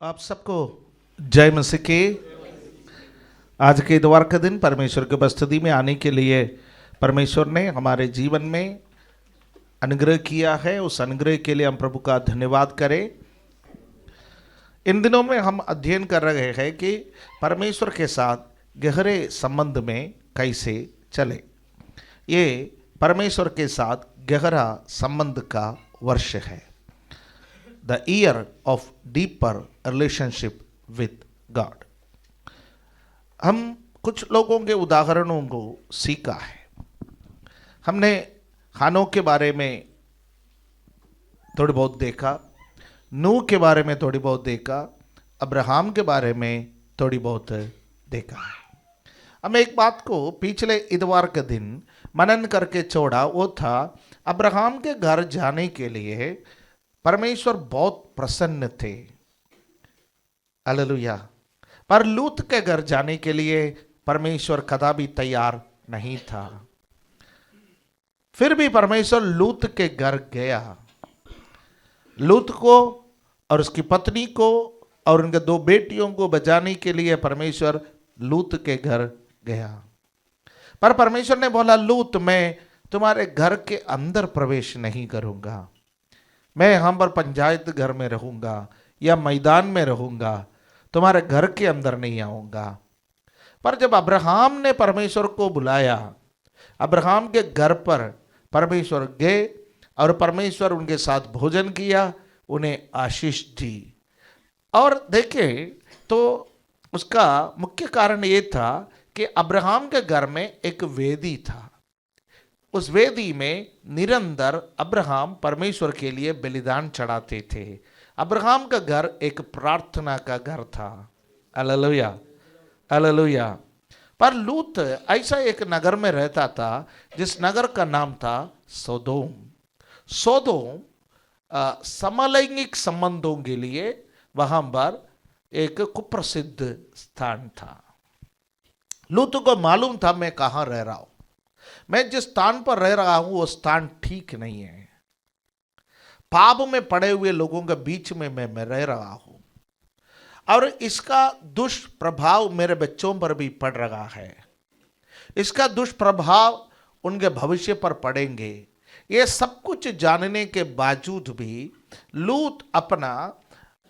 आप सबको जय मसीह की। आज के इतवार का दिन परमेश्वर की उपस्थिति में आने के लिए परमेश्वर ने हमारे जीवन में अनुग्रह किया है। उस अनुग्रह के लिए हम प्रभु का धन्यवाद करें। इन दिनों में हम अध्ययन कर रहे हैं कि परमेश्वर के साथ गहरे संबंध में कैसे चले। ये परमेश्वर के साथ गहरा संबंध का वर्ष है, the year of deeper relationship with God. हम कुछ लोगों के उदाहरणों को सीखा है। हमने हानोक के बारे में थोड़ी बहुत देखा, नूह के बारे में थोड़ी बहुत देखा, अब्राहम के बारे में थोड़ी बहुत देखा है। हम एक बात को पिछले इतवार के दिन मनन करके छोड़ा, वो था अब्राहम के घर जाने के लिए परमेश्वर बहुत प्रसन्न थे, हालेलुया। पर लूत के घर जाने के लिए परमेश्वर कदापि तैयार नहीं था। फिर भी परमेश्वर लूत के घर गया। लूत को और उसकी पत्नी को और उनके दो बेटियों को बचाने के लिए परमेश्वर लूत के घर गया। पर परमेश्वर ने बोला, लूत मैं तुम्हारे घर के अंदर प्रवेश नहीं करूंगा, मैं यहाँ पर पंचायत घर में रहूंगा या मैदान में रहूंगा, तुम्हारे घर के अंदर नहीं आऊंगा। पर जब अब्राहम ने परमेश्वर को बुलाया, अब्राहम के घर पर परमेश्वर गए और परमेश्वर उनके साथ भोजन किया, उन्हें आशीष दी। और देखें तो उसका मुख्य कारण ये था कि अब्राहम के घर में एक वेदी था। उस वेदी में निरंतर अब्राहम परमेश्वर के लिए बलिदान चढ़ाते थे। अब्राहम का घर एक प्रार्थना का घर था, हालेलुया हालेलुया। पर लूत ऐसा एक नगर में रहता था जिस नगर का नाम था सोदोम। सोदोम समलैंगिक संबंधों के लिए वहां पर एक कुप्रसिद्ध स्थान था। लूत को मालूम था मैं कहां रह रहा हूं, मैं जिस स्थान पर रह रहा हूं वो स्थान ठीक नहीं है। पाप में पड़े हुए लोगों के बीच में मैं रह रहा हूं और इसका दुष्प्रभाव मेरे बच्चों पर भी पड़ रहा है। इसका दुष्प्रभाव उनके भविष्य पर पड़ेंगे। ये सब कुछ जानने के बावजूद भी लूत अपना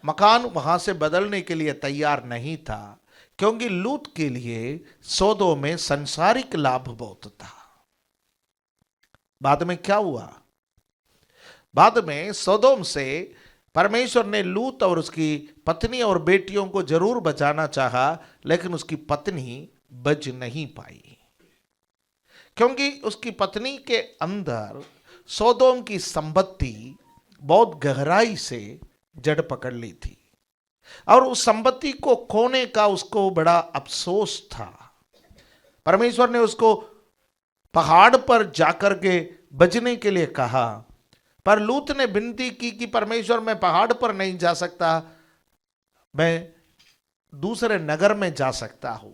मकान वहां से बदलने के लिए तैयार नहीं था, क्योंकि लूत के लिए सौदों में सांसारिक लाभ बहुत था। बाद में क्या हुआ? बाद में सदोम से परमेश्वर ने लूत और उसकी पत्नी और बेटियों को जरूर बचाना चाहा, लेकिन उसकी पत्नी बच नहीं पाई, क्योंकि उसकी पत्नी के अंदर सदोम की संपत्ति बहुत गहराई से जड़ पकड़ ली थी और उस संपत्ति को खोने का उसको बड़ा अफसोस था। परमेश्वर ने उसको पहाड़ पर जाकर के बचने के लिए कहा, पर लूत ने विनती की कि परमेश्वर मैं पहाड़ पर नहीं जा सकता, मैं दूसरे नगर में जा सकता हूं।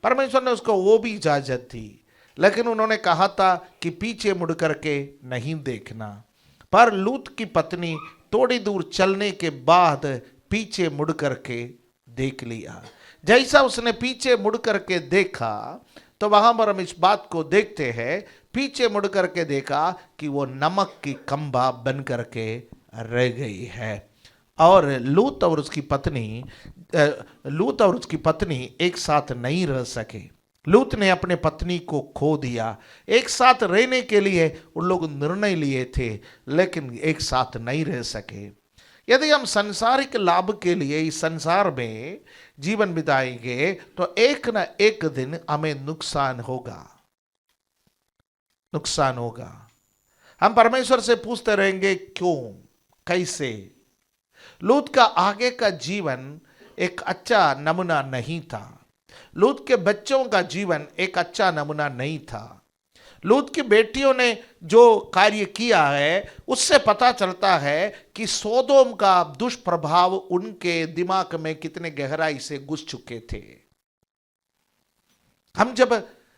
परमेश्वर ने उसको वो भी इजाजत दी, लेकिन उन्होंने कहा था कि पीछे मुड़ करके नहीं देखना। पर लूत की पत्नी थोड़ी दूर चलने के बाद पीछे मुड़ करके देख लिया। जैसा उसने पीछे मुड़ करके देखा तो वहां पर हम इस बात को देखते हैं, पीछे मुड़ करके देखा कि वो नमक की खंभा बन करके रह गई है। और लूत और उसकी पत्नी एक साथ नहीं रह सके। लूत ने अपने पत्नी को खो दिया। एक साथ रहने के लिए उन लोग निर्णय लिए थे, लेकिन एक साथ नहीं रह सके। यदि हम सांसारिक लाभ के लिए इस संसार में जीवन बिताएंगे तो एक न एक दिन हमें नुकसान होगा, नुकसान होगा। हम परमेश्वर से पूछते रहेंगे क्यों, कैसे। लूत का आगे का जीवन एक अच्छा नमूना नहीं था। लूत के बच्चों का जीवन एक अच्छा नमूना नहीं था। लूत की बेटियों ने जो कार्य किया है उससे पता चलता है कि सोदोम का दुष्प्रभाव उनके दिमाग में कितने गहराई से घुस चुके थे। हम जब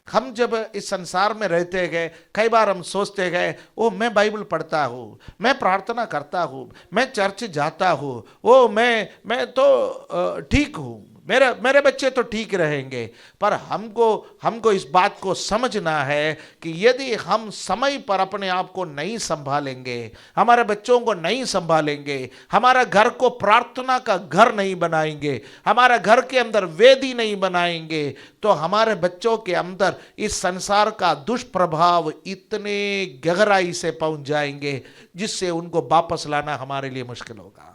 हम जब इस संसार में रहते गए, कई बार हम सोचते गए, ओ मैं बाइबल पढ़ता हूँ, मैं प्रार्थना करता हूँ, मैं चर्च जाता हूँ, ओ मैं तो ठीक हूँ, मेरे मेरे बच्चे तो ठीक रहेंगे। पर हमको हमको इस बात को समझना है कि यदि हम समय पर अपने आप को नहीं संभालेंगे, हमारे बच्चों को नहीं संभालेंगे, हमारा घर को प्रार्थना का घर नहीं बनाएंगे, हमारा घर के अंदर वेदी नहीं बनाएंगे, तो हमारे बच्चों के अंदर इस संसार का दुष्प्रभाव इतने गहराई से पहुंच जाएंगे जिससे उनको वापस लाना हमारे लिए मुश्किल होगा।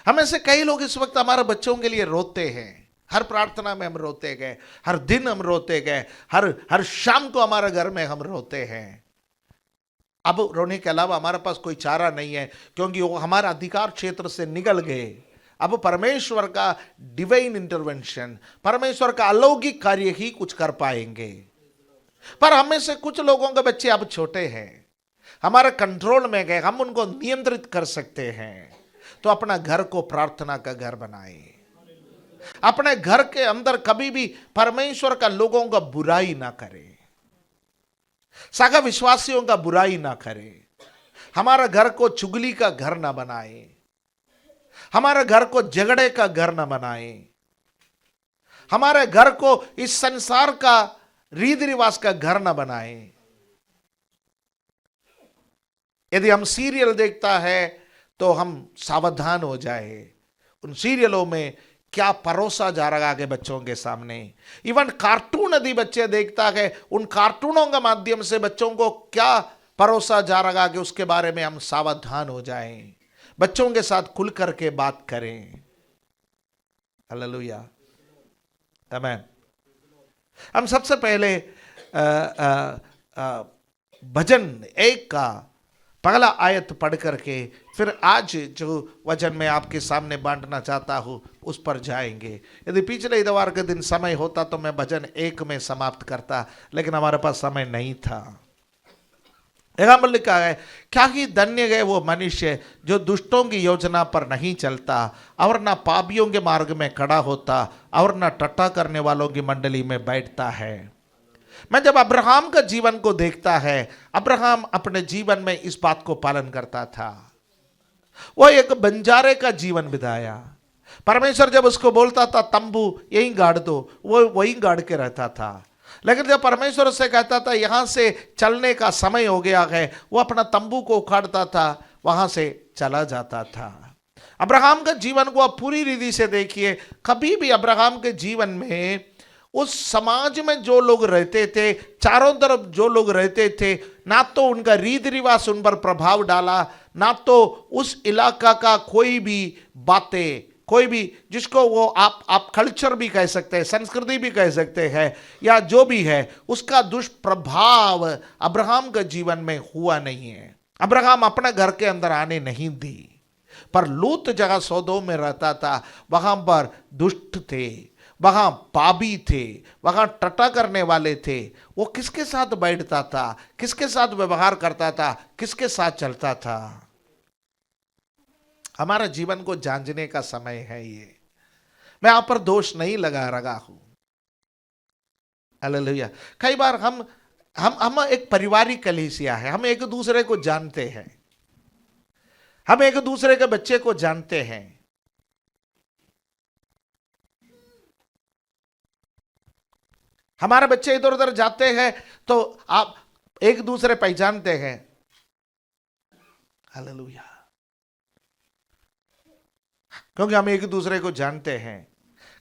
हमें से कई लोग इस वक्त हमारे बच्चों के लिए रोते हैं। हर प्रार्थना में हम रोते गए, हर दिन हम रोते गए, हर शाम को हमारे घर में हम रोते हैं। अब रोने के अलावा हमारे पास कोई चारा नहीं है, क्योंकि वो हमारा अधिकार क्षेत्र से निकल गए। अब परमेश्वर का डिवाइन इंटरवेंशन, परमेश्वर का अलौकिक कार्य ही कुछ कर पाएंगे। पर हमें से कुछ लोगों के बच्चे अब छोटे हैं, हमारे कंट्रोल में गए, हम उनको नियंत्रित कर सकते हैं। तो अपना घर को प्रार्थना का घर बनाए। अपने घर के अंदर कभी भी परमेश्वर का लोगों का बुराई ना करे, सगा विश्वासियों का बुराई ना करे, हमारा घर को चुगली का घर ना बनाए, हमारे घर को झगड़े का घर ना बनाए, हमारे घर को इस संसार का रीति रिवाज का घर ना बनाए। यदि हम सीरियल देखता है तो हम सावधान हो जाए, उन सीरियलों में क्या परोसा जा रहा है आगे बच्चों के सामने। इवन कार्टून यदि बच्चे देखता है, उन कार्टूनों के माध्यम से बच्चों को क्या परोसा जा रहा है, उसके बारे में हम सावधान हो जाएं, बच्चों के साथ खुल करके बात करें। हालेलुया, आमीन। हम सबसे पहले भजन 1 का पहला आयत पढ़ करके फिर आज जो वचन मैं आपके सामने बांटना चाहता हूं उस पर जाएंगे। यदि पिछले इतवार के दिन समय होता तो मैं भजन 1 में समाप्त करता, लेकिन हमारे पास समय नहीं था। यहाँ पर लिखा है, क्या ही धन्य है वो मनुष्य जो दुष्टों की योजना पर नहीं चलता और ना पापियों के मार्ग में खड़ा होता और ना टट्टा करने वालों की मंडली में बैठता है। मैं जब अब्राहम का जीवन को देखता है, अब्राहम अपने जीवन में इस बात को पालन करता था। वो एक बंजारे का जीवन बिताया। परमेश्वर जब उसको बोलता था तंबू यहीं गाड़ दो, वो वहीं गाड़ के रहता था। लेकिन जब परमेश्वर से कहता था यहां से चलने का समय हो गया है, वो अपना तंबू को उखाड़ता था, वहां से चला जाता था। अब्राहम का जीवन को आप पूरी रीति से देखिए। कभी भी अब्राहम के जीवन में उस समाज में जो लोग रहते थे, चारों तरफ जो लोग रहते थे, ना तो उनका रीति रिवाज उन पर प्रभाव डाला, ना तो उस इलाका का कोई भी बातें, कोई भी जिसको वो आप कल्चर भी कह सकते हैं, संस्कृति भी कह सकते हैं, या जो भी है, उसका दुष्प्रभाव अब्राहम के जीवन में हुआ नहीं है। अब्राहम अपने घर के अंदर आने नहीं दी। पर लूत जगह सौदोम में रहता था, वहां पर दुष्ट थे, वहां पापी थे, वहां टट्टा करने वाले थे। वो किसके साथ बैठता था, किसके साथ व्यवहार करता था, किसके साथ चलता था। हमारा जीवन को जांचने का समय है ये। मैं आप पर दोष नहीं लगा रहा हूं। हालेलुया। कई बार हम एक पारिवारिक कलीसिया है, हम एक दूसरे को जानते हैं, हम एक दूसरे के बच्चे को जानते हैं। हमारे बच्चे इधर उधर जाते हैं तो आप एक दूसरे पहचानते हैं। हालेलुया, क्योंकि हम एक दूसरे को जानते हैं।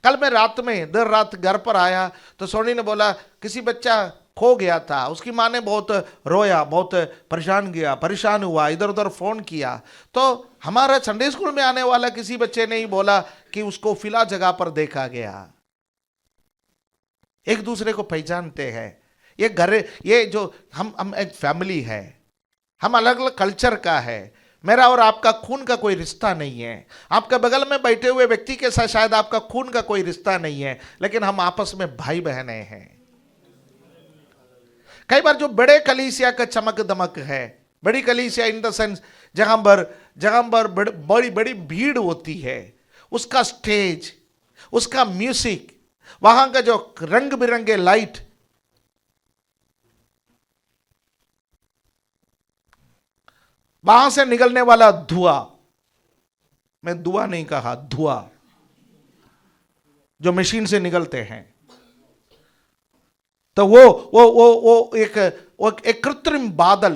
कल मैं रात में देर रात घर पर आया तो सोनी ने बोला किसी बच्चा खो गया था, उसकी माँ ने बहुत रोया, बहुत परेशान हुआ, इधर उधर फोन किया। तो हमारा संडे स्कूल में आने वाला किसी बच्चे ने ही बोला कि उसको फिला जगह पर देखा गया। एक दूसरे को पहचानते हैं। ये घर, ये जो हम एक फैमिली है, हम अलग अलग कल्चर का है। मेरा और आपका खून का कोई रिश्ता नहीं है। आपका बगल में बैठे हुए व्यक्ति के साथ शायद आपका खून का कोई रिश्ता नहीं है, लेकिन हम आपस में भाई बहने हैं। कई बार जो बड़े कलीसिया का चमक दमक है, बड़ी कलीसिया इन द सेंस जहां पर बड़ी बड़ी भीड़ होती है, उसका स्टेज, उसका म्यूजिक, वहां का जो रंग बिरंगे लाइट, वहां से निकलने वाला धुआं, मैं धुआं नहीं कहा, धुआं जो मशीन से निकलते हैं, तो वो एक कृत्रिम बादल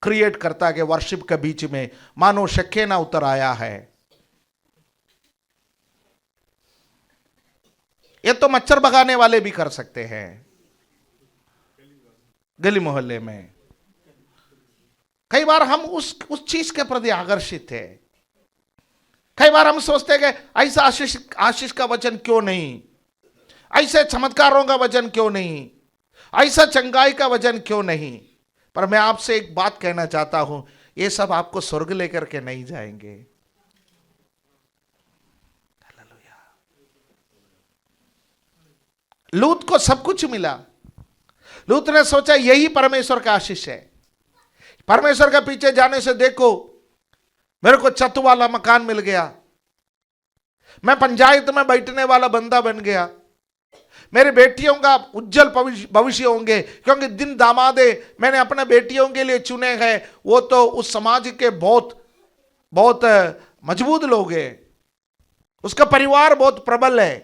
क्रिएट करता है कि वर्शिप के बीच में मानो शकेना उतर आया है। ये तो मच्छर भगाने वाले भी कर सकते हैं गली मोहल्ले में। कई बार हम उस चीज के प्रति आकर्षित है। कई बार हम सोचते हैं कि ऐसा आशीष का वचन क्यों नहीं, ऐसे चमत्कारों का वचन क्यों नहीं, ऐसा चंगाई का वचन क्यों नहीं। पर मैं आपसे एक बात कहना चाहता हूं, ये सब आपको स्वर्ग लेकर के नहीं जाएंगे। लूत को सब कुछ मिला। लूत ने सोचा यही परमेश्वर का आशीष है। परमेश्वर के पीछे जाने से देखो मेरे को छत वाला मकान मिल गया, मैं पंचायत में बैठने वाला बंदा बन गया, मेरी बेटियों का उज्जवल भविष्य होंगे, क्योंकि जिन दामादे मैंने अपने बेटियों के लिए चुने हैं वो तो उस समाज के बहुत बहुत मजबूत लोग हैं, उसका परिवार बहुत प्रबल है,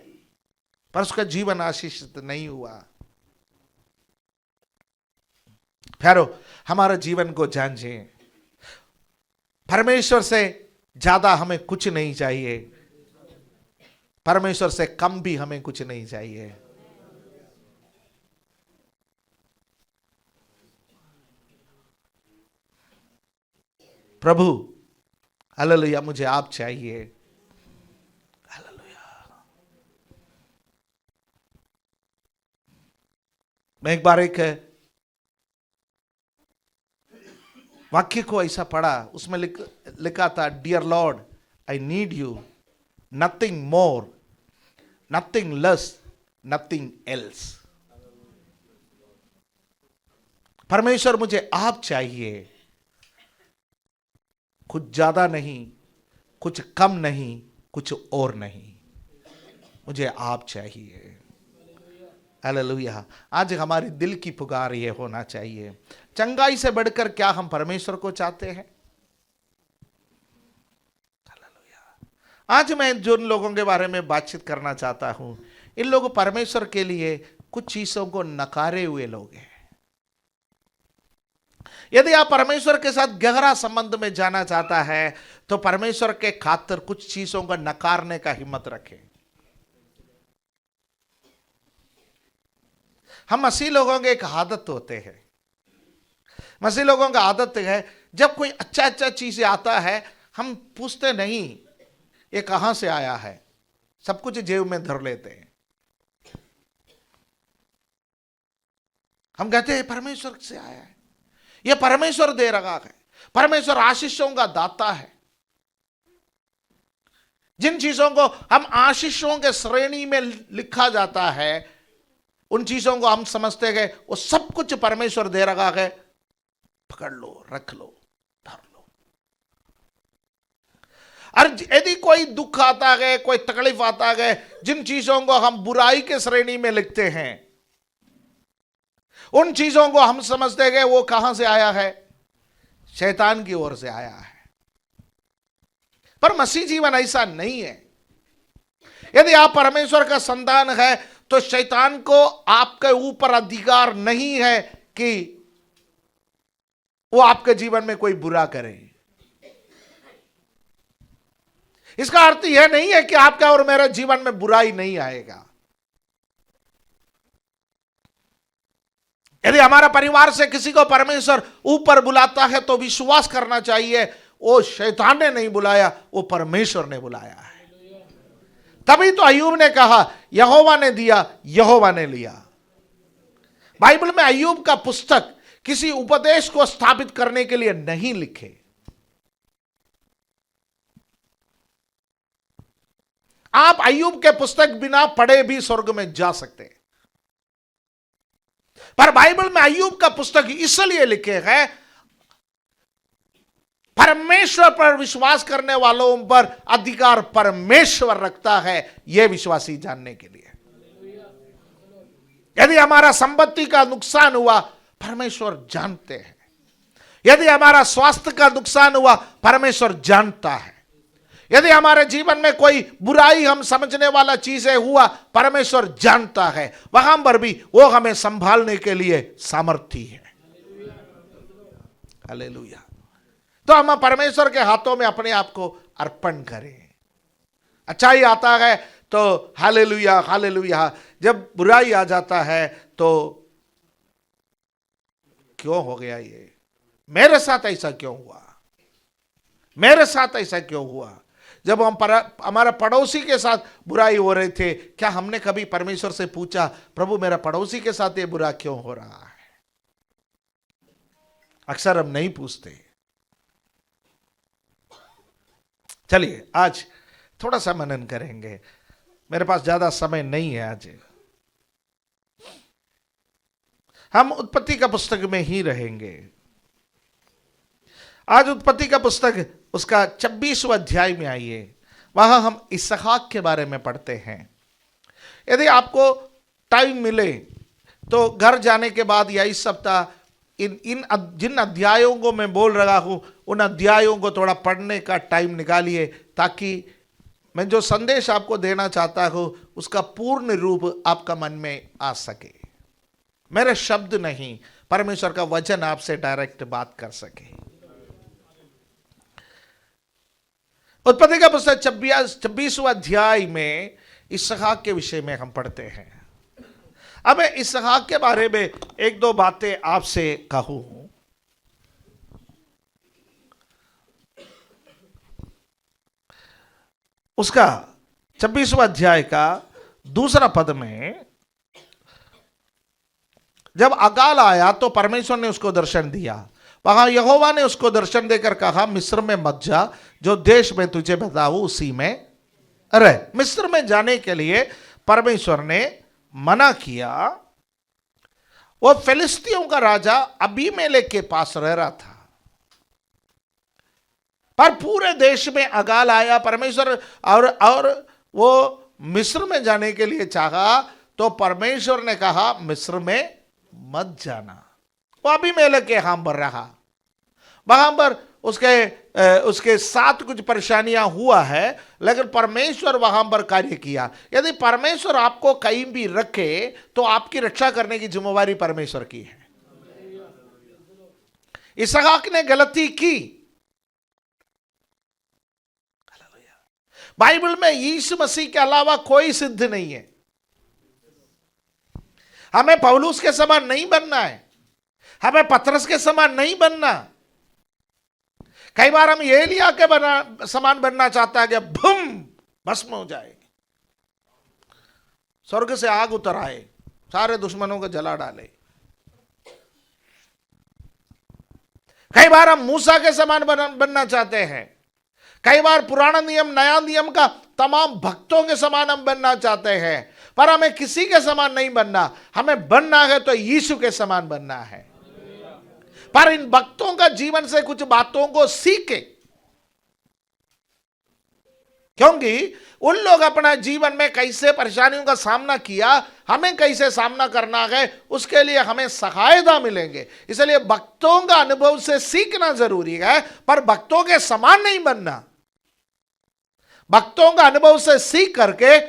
पर उसका जीवन आशीषित नहीं हुआ। प्यारो, हमारे जीवन को जांचिए। परमेश्वर से ज्यादा हमें कुछ नहीं चाहिए, परमेश्वर से कम भी हमें कुछ नहीं चाहिए। प्रभु हालेलुया, मुझे आप चाहिए। हालेलुया। मैं एक बार एक वाक्य को ऐसा पढ़ा, उसमें लिखा था, dear Lord I need you, nothing more, nothing less, nothing else. परमेश्वर मुझे आप चाहिए, कुछ ज्यादा नहीं, कुछ कम नहीं, कुछ और नहीं, मुझे आप चाहिए। हालेलुया। आज हमारी दिल की पुकार ये होना चाहिए, चंगाई से बढ़कर क्या हम परमेश्वर को चाहते हैं। हालेलुया। आज मैं जिन लोगों के बारे में बातचीत करना चाहता हूं, इन लोग परमेश्वर के लिए कुछ चीजों को नकारे हुए लोग हैं। यदि आप परमेश्वर के साथ गहरा संबंध में जाना चाहता है तो परमेश्वर के खातिर कुछ चीजों को नकारने का हिम्मत रखें। हम मसीह लोगों के एक आदत होते हैं, मसीह लोगों का आदत है जब कोई अच्छा चीज आता है हम पूछते नहीं ये कहां से आया है, सब कुछ जेब में धर लेते हैं। हम कहते हैं परमेश्वर से आया है, ये परमेश्वर दे रहा है, परमेश्वर आशीषों का दाता है। जिन चीजों को हम आशीषों के श्रेणी में लिखा जाता है उन चीजों को हम समझते हैं वो सब कुछ परमेश्वर दे रहा है, पकड़ लो, रख लो, धर लो। और यदि कोई दुख आता है, कोई तकलीफ आता है, जिन चीजों को हम बुराई के श्रेणी में लिखते हैं उन चीजों को हम समझते हैं वो कहां से आया है, शैतान की ओर से आया है। पर मसीह जीवन ऐसा नहीं है। यदि आप परमेश्वर का संतान है तो शैतान को आपके ऊपर अधिकार नहीं है कि वो आपके जीवन में कोई बुरा करे। इसका अर्थ यह नहीं है कि आपका और मेरे जीवन में बुराई नहीं आएगा। यदि हमारा परिवार से किसी को परमेश्वर ऊपर बुलाता है तो विश्वास करना चाहिए वो शैतान ने नहीं बुलाया, वो परमेश्वर ने बुलाया है। तभी तो अय्यूब ने कहा यहोवा ने दिया, यहोवा ने लिया। बाइबल में अय्यूब का पुस्तक किसी उपदेश को स्थापित करने के लिए नहीं लिखे। आप अय्यूब के पुस्तक बिना पढ़े भी स्वर्ग में जा सकते हैं, पर बाइबल में अय्यूब का पुस्तक इसलिए लिखे है परमेश्वर पर विश्वास करने वालों पर अधिकार परमेश्वर रखता है, यह विश्वासी जानने के लिए। यदि हमारा संपत्ति का नुकसान हुआ, परमेश्वर जानते हैं। यदि हमारा स्वास्थ्य का नुकसान हुआ, परमेश्वर जानता है। यदि हमारे जीवन में कोई बुराई हम समझने वाला चीजें हुआ, परमेश्वर जानता है। वहां पर भी वो हमें संभालने के लिए सामर्थी है। हालेलुया। तो हम परमेश्वर के हाथों में अपने आप को अर्पण करें। अच्छाई आता है तो हालेलुया हालेलुया, जब बुराई आ जाता है तो क्यों हो गया ये, मेरे साथ ऐसा क्यों हुआ, मेरे साथ ऐसा क्यों हुआ। जब हम हमारा पड़ोसी के साथ बुराई हो रहे थे, क्या हमने कभी परमेश्वर से पूछा, प्रभु मेरा पड़ोसी के साथ ये बुरा क्यों हो रहा है? अक्सर हम नहीं पूछते। चलिए आज थोड़ा सा मनन करेंगे, मेरे पास ज्यादा समय नहीं है। आज हम उत्पत्ति का पुस्तक में ही रहेंगे। आज उत्पत्ति का पुस्तक उसका 26वां अध्याय में आइए, वहां हम इसहाक के बारे में पढ़ते हैं। यदि आपको टाइम मिले तो घर जाने के बाद या इस सप्ताह जिन अध्यायों को मैं बोल रहा हूं, उन अध्यायों को थोड़ा पढ़ने का टाइम निकालिए, ताकि मैं जो संदेश आपको देना चाहता हूं उसका पूर्ण रूप आपका मन में आ सके। मेरे शब्द नहीं, परमेश्वर का वचन आपसे डायरेक्ट बात कर सके। उत्पत्ति का पुस्तक 26वां अध्याय में इसहाक के विषय में हम पढ़ते हैं। अब मैं इसहाक के बारे में एक दो बातें आपसे कहूं। उसका 26वां अध्याय का दूसरा पद में जब अकाल आया तो परमेश्वर ने उसको दर्शन दिया। वहां यहोवा ने उसको दर्शन देकर कहा, मिस्र में मत जा, जो देश में तुझे बताऊं उसी में रह। मिस्र में जाने के लिए परमेश्वर ने मना किया। वो फिलिस्तियों का राजा अबीमेलेक के पास रह रहा था, पर पूरे देश में अकाल आया। परमेश्वर और वो मिस्र में जाने के लिए चाहा, तो परमेश्वर ने कहा मिस्र में मत जाना। वो अबीमेलेक के यहां पर रहा। वहां पर उसके साथ कुछ परेशानियां हुआ है, लेकिन परमेश्वर वहां पर कार्य किया। यदि परमेश्वर आपको कहीं भी रखे तो आपकी रक्षा करने की जिम्मेवारी परमेश्वर की है। इसहाक ने गलती की। बाइबल में यीशु मसीह के अलावा कोई सिद्ध नहीं है। हमें पौलुस के समान नहीं बनना है, हमें पतरस के समान नहीं बनना। कई बार हम एलिया के समान बनना चाहता है कि भूम भस्म हो जाए, स्वर्ग से आग उतर आए, सारे दुश्मनों को जला डाले। कई बार हम मूसा के समान बनना चाहते हैं। कई बार पुराना नियम नया नियम का तमाम भक्तों के समान हम बनना चाहते हैं, पर हमें किसी के समान नहीं बनना। हमें बनना है तो यीशु के समान बनना है। पर इन भक्तों का जीवन से कुछ बातों को सीखे, क्योंकि उन लोग अपना जीवन में कैसे परेशानियों का सामना किया, हमें कैसे सामना करना है, उसके लिए हमें सहायता मिलेंगे। इसलिए भक्तों का अनुभव से सीखना जरूरी है, पर भक्तों के समान नहीं बनना। भक्तों का अनुभव से सीख करके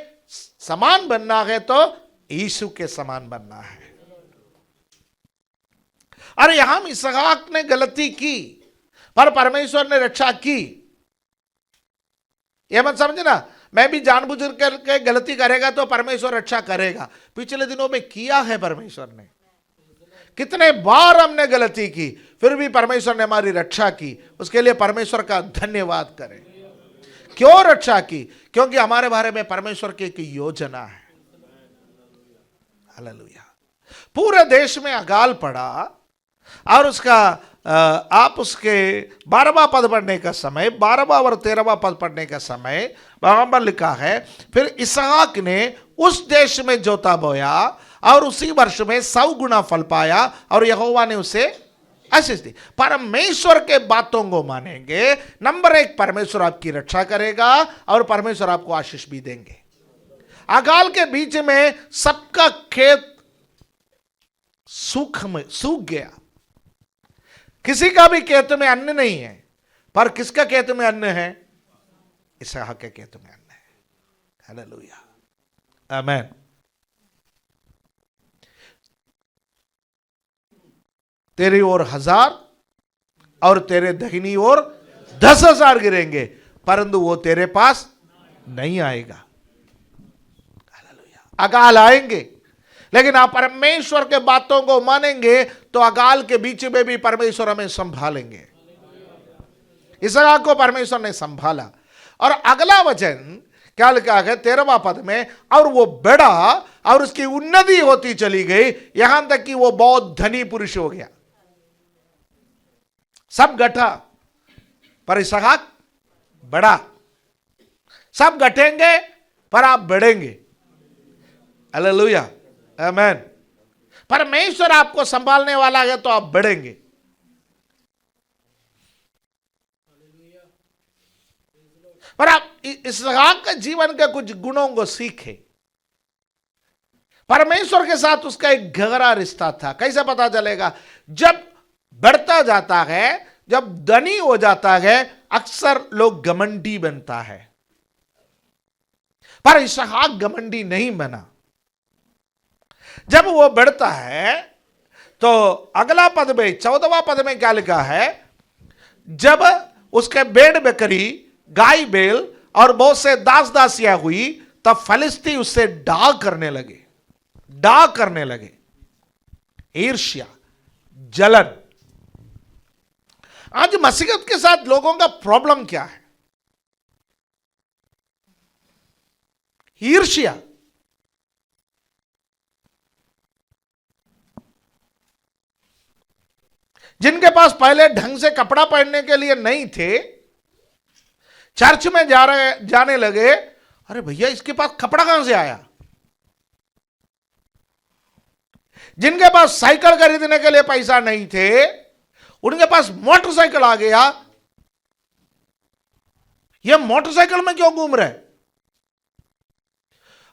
समान बनना है तो यीशु के समान बनना है। अरे यहां इसहाक ने गलती की, पर परमेश्वर ने रक्षा की। यह मत समझना मैं भी जानबूझ करके गलती करेगा तो परमेश्वर रक्षा करेगा। पिछले दिनों में किया है परमेश्वर ने। कितने बार हमने गलती की, फिर भी परमेश्वर ने हमारी रक्षा की। उसके लिए परमेश्वर का धन्यवाद करें। क्यों रक्षा की? क्योंकि हमारे बारे में परमेश्वर की एक योजना है। हालेलुया। पूरे देश में अकाल पड़ा और उसका आप उसके 12वां पद पढ़ने का समय, 12वां और 13वां पद पढ़ने का समय वहां पर लिखा है, फिर इसहाक ने उस देश में जोता बोया और उसी वर्ष में 100 गुना फल पाया और यहोवा ने उसे आशीष दी। परमेश्वर के बातों को मानेंगे, नंबर 1 परमेश्वर आपकी रक्षा करेगा और परमेश्वर आपको आशीष भी देंगे। अकाल के बीच में सबका खेत सूख गया। किसी का भी खेत में अन्न नहीं है, पर किसका खेत में अन्न है? इसहाक के खेत में अन्न है। हालेलुया, आमीन। तेरी ओर 1000 और तेरे दाहिनी ओर 10,000 गिरेंगे, परंतु वो तेरे पास नहीं आएगा। हालेलुया। अकाल आएंगे, लेकिन आप परमेश्वर के बातों को मानेंगे तो अकाल के बीच में भी परमेश्वर हमें संभालेंगे। इसहाक को परमेश्वर ने संभाला। और अगला वचन क्या लिखा है 13वां पद में, और वो बढ़ा और उसकी उन्नति होती चली गई, यहां तक कि वो बहुत धनी पुरुष हो गया। सब घटा पर इसहाक बढ़ा। सब घटेंगे पर आप बढ़ेंगे। हालेलुया, आमीन। परमेश्वर आपको संभालने वाला है तो आप बढ़ेंगे। पर आप इसहाक के जीवन के कुछ गुणों को सीखे। परमेश्वर के साथ उसका एक गहरा रिश्ता था। कैसे पता चलेगा? जब बढ़ता जाता है, जब धनी हो जाता है, अक्सर लोग घमंडी बनता है, पर इसहाक घमंडी नहीं बना। जब वो बढ़ता है तो अगला पद में 14वां पद में क्या लिखा है, जब उसके भेड़ बकरी गाय बैल और बहुत से दास दासियां हुई, तब फलिस्ती उससे डाह करने लगे। ईर्ष्या, जलन। आज मसीहत के साथ लोगों का प्रॉब्लम क्या है? ईर्ष्या। जिनके पास पहले ढंग से कपड़ा पहनने के लिए नहीं थे, चर्च में जाने लगे, अरे भैया इसके पास कपड़ा कहां से आया? जिनके पास साइकिल खरीदने के लिए पैसा नहीं थे, उनके पास मोटरसाइकिल आ गया। ये मोटरसाइकिल में क्यों घूम रहे?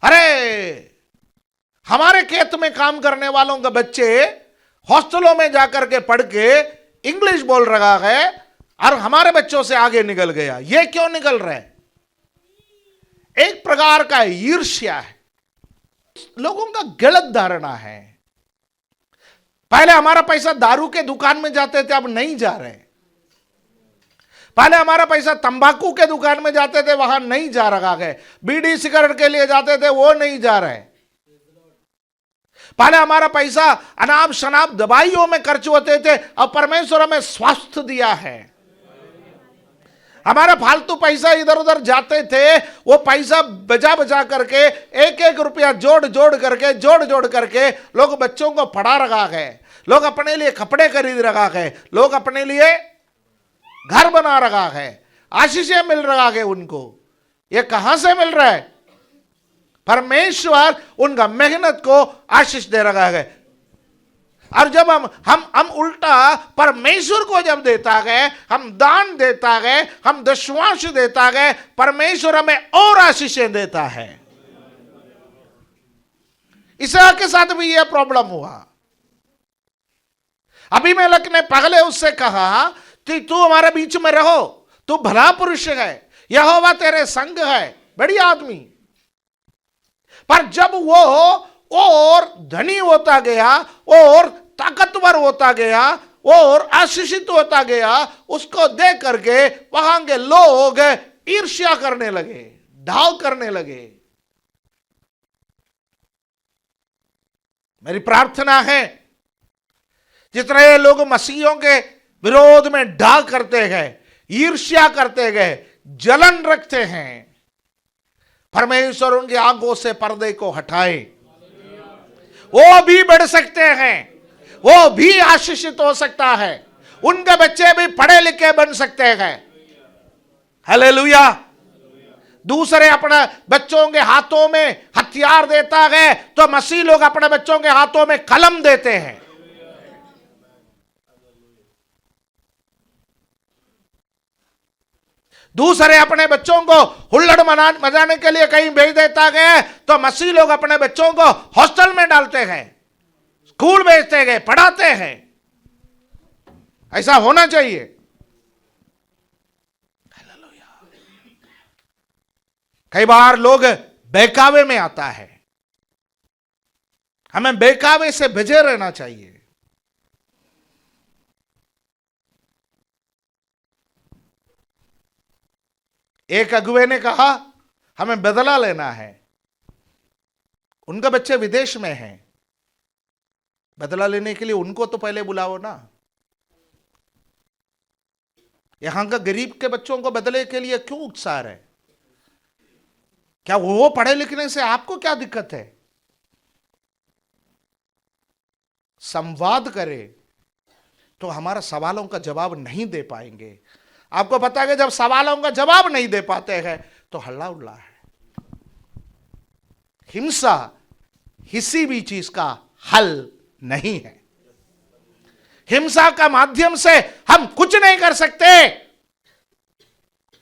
अरे हमारे खेत में काम करने वालों के बच्चे हॉस्टलों में जाकर के पढ़ के इंग्लिश बोल रहा है और हमारे बच्चों से आगे निकल गया। ये क्यों निकल रहा है? एक प्रकार का ईर्ष्या है। लोगों का गलत धारणा है। पहले हमारा पैसा दारू के दुकान में जाते थे, अब नहीं जा रहे। पहले हमारा पैसा तंबाकू के दुकान में जाते थे, वहां नहीं जा रहा है। बीड़ी सिगरेट के लिए जाते थे, वो नहीं जा रहे। पहले हमारा पैसा अनाप शनाप दवाइयों में खर्च होते थे, अब परमेश्वर हमें स्वास्थ्य दिया है। हमारा फालतू पैसा इधर उधर जाते थे, वो पैसा बचा करके एक एक रुपया जोड़ करके लोग बच्चों को पढ़ा रखा है, लोग अपने लिए कपड़े खरीद रखा है, लोग अपने लिए घर बना रखा है, आशीषें मिल रहा है उनको। ये कहां से मिल रहा है? परमेश्वर उनका मेहनत को आशीष दे रहा है। और जब हम उल्टा परमेश्वर को जब देता है, हम दान देता है, हम दशवांश देता है, परमेश्वर हमें और आशीषें देता है। इसहाक के साथ भी यह प्रॉब्लम हुआ। अबीमेलेक ने पहले उससे कहा कि तू हमारे बीच में रहो, तू भला पुरुष है, यहोवा तेरे संग है, बढ़िया आदमी। पर जब वो और धनी होता गया और ताकतवर होता गया और आशीषित होता गया, उसको देख करके वहां के लोग ईर्ष्या करने लगे, ढाल करने लगे। मेरी प्रार्थना है जितने लोग मसीहियों के विरोध में ढाल करते हैं, ईर्ष्या करते हैं, जलन रखते हैं, परमेश्वर उनकी आंखों से पर्दे को हटाए। वो भी बढ़ सकते हैं, वो भी आशीषित हो सकता है, उनके बच्चे भी पढ़े लिखे बन सकते हैं। हालेलुया। दूसरे अपने बच्चों के हाथों में हथियार देता है, तो मसीह लोग अपने बच्चों के हाथों में कलम देते हैं। दूसरे अपने बच्चों को हुल्लड़ मनाने के लिए कहीं भेज देता है, तो मसीह लोग अपने बच्चों को हॉस्टल में डालते हैं। स्कूल भेजते गए, पढ़ाते हैं। ऐसा होना चाहिए। कई बार लोग बहकावे में आता है, हमें बहकावे से बचे रहना चाहिए। एक अगुवे ने कहा हमें बदला लेना है, उनका बच्चे विदेश में हैं, बदला लेने के लिए उनको तो पहले बुलाओ ना। यहां का गरीब के बच्चों को बदले के लिए क्यों उत्साह है? क्या वो पढ़े लिखने से आपको क्या दिक्कत है? संवाद करें तो हमारा सवालों का जवाब नहीं दे पाएंगे। आपको पता है कि जब सवालों का जवाब नहीं दे पाते हैं तो हल्ला उल्ला है। हिंसा किसी भी चीज का हल नहीं है। हिंसा का माध्यम से हम कुछ नहीं कर सकते,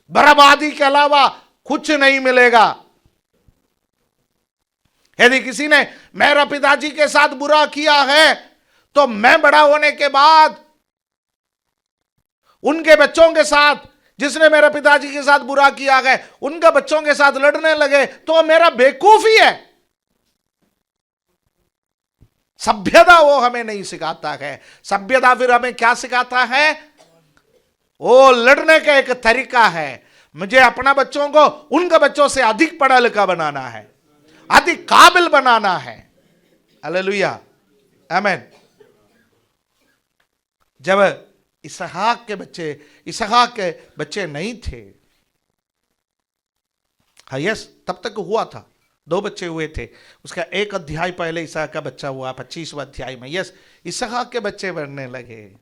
बर्बादी के अलावा कुछ नहीं मिलेगा। यदि किसी ने मेरे पिताजी के साथ बुरा किया है तो मैं बड़ा होने के बाद उनके बच्चों के साथ, जिसने मेरे पिताजी के साथ बुरा किया है, उनके बच्चों के साथ लड़ने लगे तो मेरा बेवकूफी है। सभ्यता वो हमें नहीं सिखाता है। सभ्यता फिर हमें क्या सिखाता है? वो लड़ने का एक तरीका है। मुझे अपना बच्चों को उनके बच्चों से अधिक पढ़ा लिखा बनाना है, अधिक काबिल बनाना है। हालेलुया, आमीन। जब इसहाक के बच्चे नहीं थे, हाँ यस, तब तक हुआ था, 2 बच्चे हुए थे। उसका 1 अध्याय पहले इसहाक का बच्चा हुआ, 25वां अध्याय में। यस, इसहाक के बच्चे बढ़ने लगे,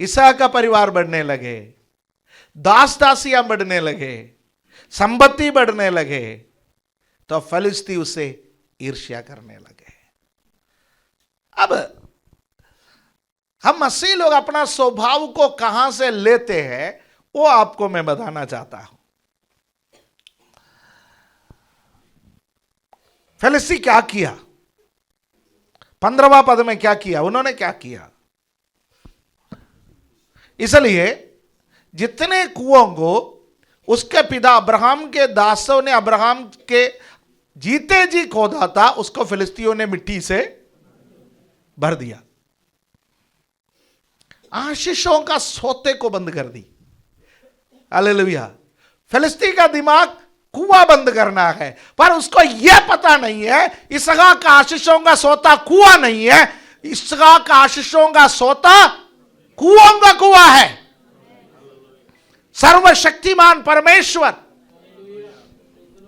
इसहाक का परिवार बढ़ने लगे, दास दासियां बढ़ने लगे, संपत्ति बढ़ने लगे, तो फलिस्ती उसे ईर्ष्या करने लगे। अब हम मसीह लोग अपना स्वभाव को कहां से लेते हैं वो आपको मैं बताना चाहता हूं। फिलिस्ती क्या किया? 15वां पद में क्या किया? उन्होंने क्या किया? इसलिए जितने कुओं को उसके पिता अब्राहम के दासों ने अब्राहम के जीते जी खोदा था, उसको फिलिस्तियों ने मिट्टी से भर दिया। आशीषों का सोते को बंद कर दी। हालेलुया। फिलिस्ती का दिमाग कुआं बंद करना है, पर उसको यह पता नहीं है इसहाक का आशीषों का सोता कुआं नहीं है, इसहाक का आशीषों का सोता कुओं का कुआं है। सर्वशक्तिमान परमेश्वर।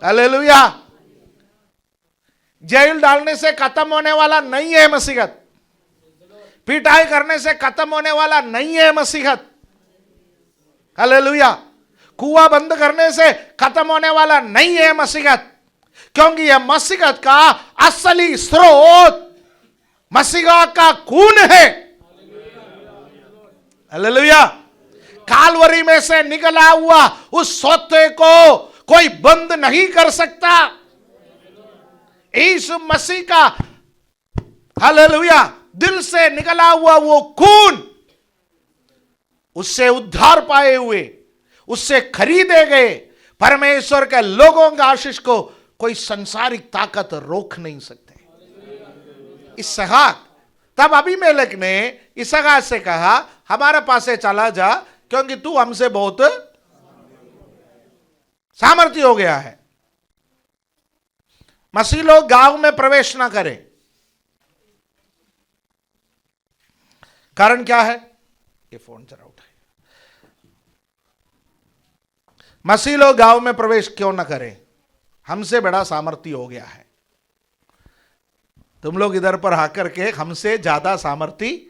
हालेलुया। जेल डालने से खत्म होने वाला नहीं है मसीहत, पिटाई करने से खत्म होने वाला नहीं है मसीहत। हालेलुया। कुआं बंद करने से खत्म होने वाला नहीं है मसीहत, क्योंकि यह मसीहत का असली स्रोत मसीहा का खून है। हालेलुया। कालवरी में से निकला हुआ उस सोते को कोई बंद नहीं कर सकता। यीशु मसीह का, हालेलुया, दिल से निकला हुआ वो खून, उससे उद्धार पाए हुए, उससे खरीदे गए परमेश्वर के लोगों के आशीष को कोई संसारिक ताकत रोक नहीं सकते। इसहाक, तब अबीमेलेक ने इसहाक से कहा हमारे पास से चला जा, क्योंकि तू हमसे बहुत सामर्थी हो गया है। मसीह लोग गांव में प्रवेश ना करें। कारण क्या है? ये फोन जरा उठाए। मसीह लोग गांव में प्रवेश क्यों ना करें? हमसे बड़ा सामर्थी हो गया है। तुम लोग इधर पर आकर के हमसे ज्यादा सामर्थी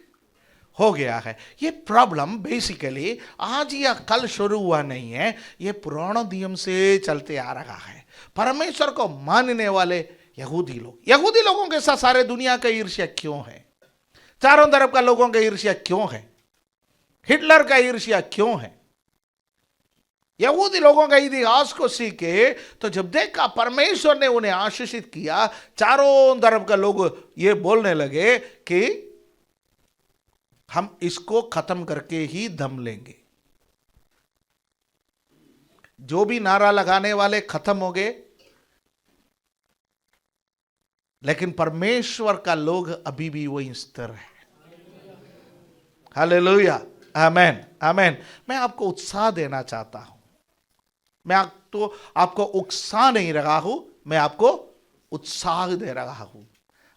हो गया है। ये प्रॉब्लम बेसिकली आज या कल शुरू हुआ नहीं है, ये पुराना नियम से चलते आ रहा है। परमेश्वर को मानने वाले यहूदी लोगों के साथ सारे दुनिया का ईर्ष्या क्यों है? चारों तरफ का लोगों का ईर्ष्या क्यों है? हिटलर का ईर्ष्या क्यों है? यहूदी लोगों का इतिहास को सीखे तो जब देखा परमेश्वर ने उन्हें आशीषित किया, चारों तरफ का लोग ये बोलने लगे कि हम इसको खत्म करके ही दम लेंगे। जो भी नारा लगाने वाले खत्म हो गए, लेकिन परमेश्वर का लोग अभी भी वही स्थिर है। हालेलुया, आमेन, आमेन। मैं आपको उत्साह देना चाहता हूं। मैं आपको उकसा नहीं रहा हूं, मैं आपको उत्साह दे रहा हूं।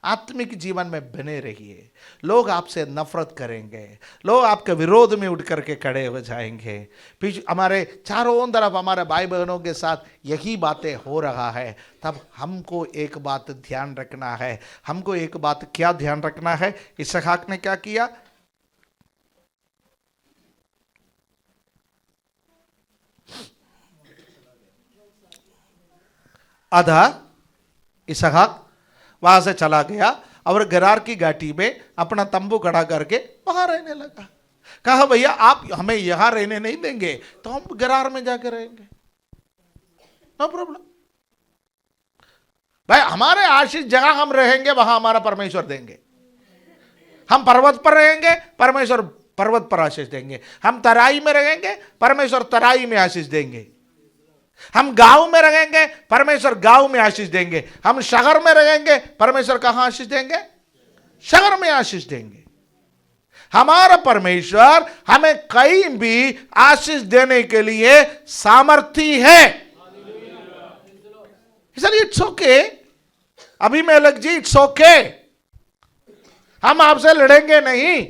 आत्मिक जीवन में बने रहिए। लोग आपसे नफरत करेंगे, लोग आपके विरोध में उठ करके खड़े हो जाएंगे। पीछे हमारे चारों तरफ हमारे भाई बहनों के साथ यही बातें हो रहा है। तब हमको एक बात ध्यान रखना है। हमको एक बात क्या ध्यान रखना है? इसहाक ने क्या किया? आधा इसहाक वहां से चला गया और गरार की घाटी में अपना तंबू खड़ा करके वहां रहने लगा। कहा भैया आप हमें यहां रहने नहीं देंगे तो हम गरार में जाकर रहेंगे, नो प्रॉब्लम। भाई हमारे आशीष जगह हम रहेंगे वहां हमारा परमेश्वर देंगे। हम पर्वत पर रहेंगे, परमेश्वर पर्वत पर आशीष देंगे। हम तराई में रहेंगे, परमेश्वर तराई में आशीष देंगे। हम गांव में रहेंगे, परमेश्वर गांव में आशीष देंगे। हम शहर में रहेंगे, परमेश्वर कहां आशीष देंगे? शहर में आशीष देंगे। हमारा परमेश्वर हमें कहीं भी आशीष देने के लिए सामर्थी है। इसलिए it's okay Abimelech ji, it's okay. हम आपसे लड़ेंगे नहीं,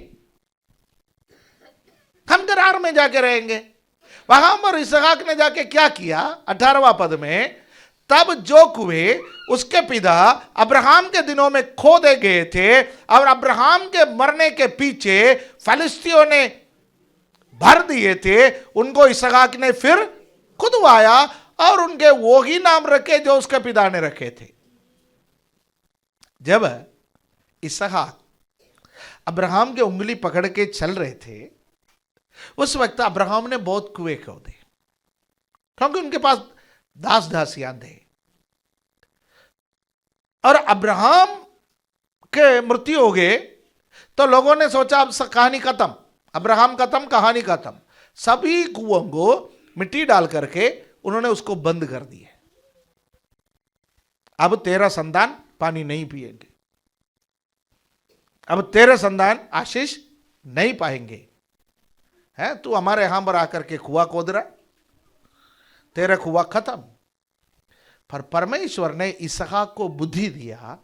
हम गरार में जाके रहेंगे। वहां पर इसहाक ने जाके क्या किया? 18वां पद में, तब जो कुएं उसके पिता अब्राहम के दिनों में खोदे गए थे और अब्राहम के मरने के पीछे फलिस्तियों ने भर दिए थे, उनको इसहाक ने फिर खुदवाया और उनके वो ही नाम रखे जो उसके पिता ने रखे थे। जब इसहाक अब्राहम के उंगली पकड़ के चल रहे थे, उस वक्त अब्राहम ने बहुत कुएं खोदे, क्योंकि उनके पास दास दासियां थे। और अब्राहम के मृत्यु हो गए तो लोगों ने सोचा अब कहानी खत्म, अब्राहम खत्म, कहानी खत्म। सभी कुओं को मिट्टी डाल करके उन्होंने उसको बंद कर दिए। अब तेरा संतान पानी नहीं पिएंगे, अब तेरे संतान आशीष नहीं पाएंगे। है तू हमारे यहां पर आकर के कुआं खोद रहा, तेरा कुआं खत्म। पर परमेश्वर ने इसहाक को बुद्धि दिया,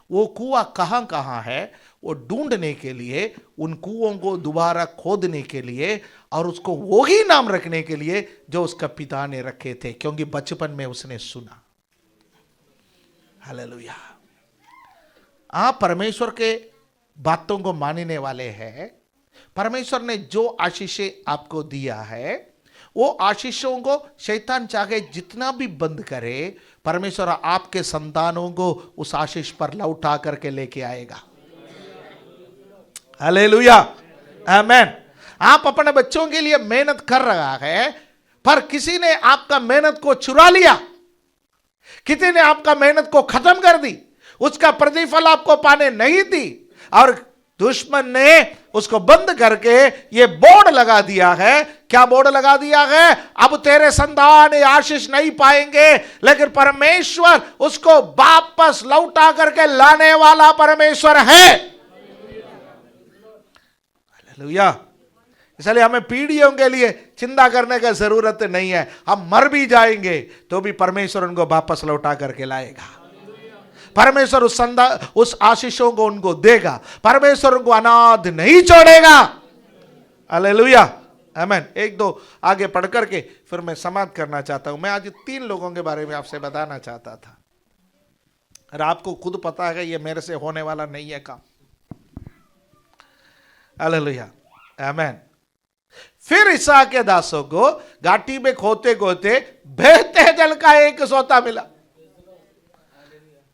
वो कुआं कहां कहां है वो ढूंढने के लिए, उन कुओं को दोबारा खोदने के लिए और उसको वो ही नाम रखने के लिए जो उसका पिता ने रखे थे, क्योंकि बचपन में उसने सुना। हालेलुया। आप परमेश्वर के बातों को मानने वाले हैं। परमेश्वर ने जो आशीषें आपको दिया है, वो आशीषों को शैतान चाहे जितना भी बंद करे, परमेश्वर आपके संतानों को उस आशीष पर लौटा करके लेके आएगा। हालेलुया, आमेन। आप अपने बच्चों के लिए मेहनत कर रहा है, पर किसी ने आपका मेहनत को चुरा लिया, किसी ने आपका मेहनत को खत्म कर दी, उसका प्रतिफल आपको पाने नहीं दी, और दुश्मन ने उसको बंद करके ये बोर्ड लगा दिया है। क्या बोर्ड लगा दिया है? अब तेरे संतान आशीष नहीं पाएंगे, लेकिन परमेश्वर उसको वापस लौटा करके लाने वाला परमेश्वर है। हालेलुया। इसलिए हमें पीढ़ियों के लिए चिंता करने की जरूरत नहीं है। हम मर भी जाएंगे तो भी परमेश्वर उनको वापस लौटा करके लाएगा। परमेश्वर उस आशीषों को उनको देगा। परमेश्वर उनको अनाथ नहीं छोड़ेगा। हालेलुया, आमेन। एक दो आगे पढ़ करके फिर मैं समाप्त करना चाहता हूं। मैं आज 3 लोगों के बारे में आपसे बताना चाहता था, और आपको खुद पता है ये मेरे से होने वाला नहीं है काम। हालेलुया, आमेन। फिर इसहाक के दासों को घाटी में खोते खोते बहते जल का एक सोता मिला।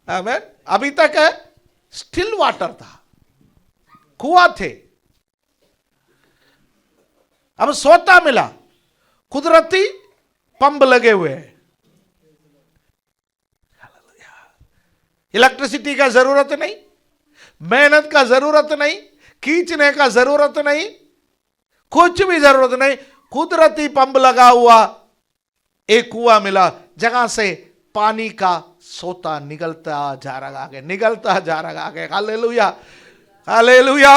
आमेन। अभी तक स्टिल वाटर था, कुआं थे, अब सोता मिला। कुदरती पंप लगे हुए हैं। इलेक्ट्रिसिटी का जरूरत नहीं, मेहनत का जरूरत नहीं, खींचने का जरूरत नहीं, कुछ भी जरूरत नहीं। कुदरती पंप लगा हुआ एक कुआं मिला, जगह से पानी का सोता निकलता जा रहा है, निकलता जा रहा है। Hallelujah, hallelujah.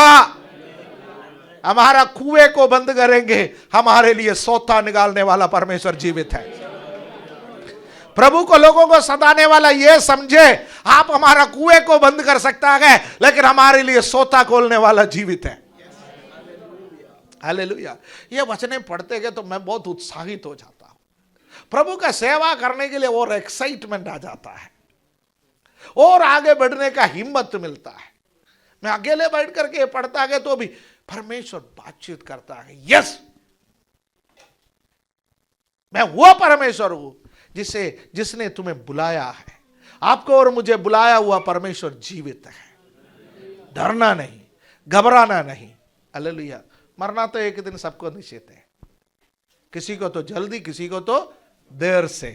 हमारा कुएं को बंद करेंगे, हमारे लिए सोता निकालने वाला परमेश्वर जीवित है। प्रभु को, लोगों को सताने वाला ये समझे आप हमारा कुएं को बंद कर सकता है, लेकिन हमारे लिए सोता खोलने वाला जीवित है। हालेलुया। ये वचनें पढ़ते गए तो मैं बहुत उत्साहित हो जाता हूं। प्रभु का सेवा करने के लिए और एक्साइटमेंट आ जाता है और आगे बढ़ने का हिम्मत मिलता है। मैं अकेले बैठ करके पढ़ता गया तो भी परमेश्वर बातचीत करता है। यस, मैं वो परमेश्वर हूं जिसने तुम्हें बुलाया है। आपको और मुझे बुलाया हुआ परमेश्वर जीवित है। डरना नहीं, घबराना नहीं। हालेलुया। मरना तो एक दिन सबको निश्चित है, किसी को तो जल्दी, किसी को तो देर से।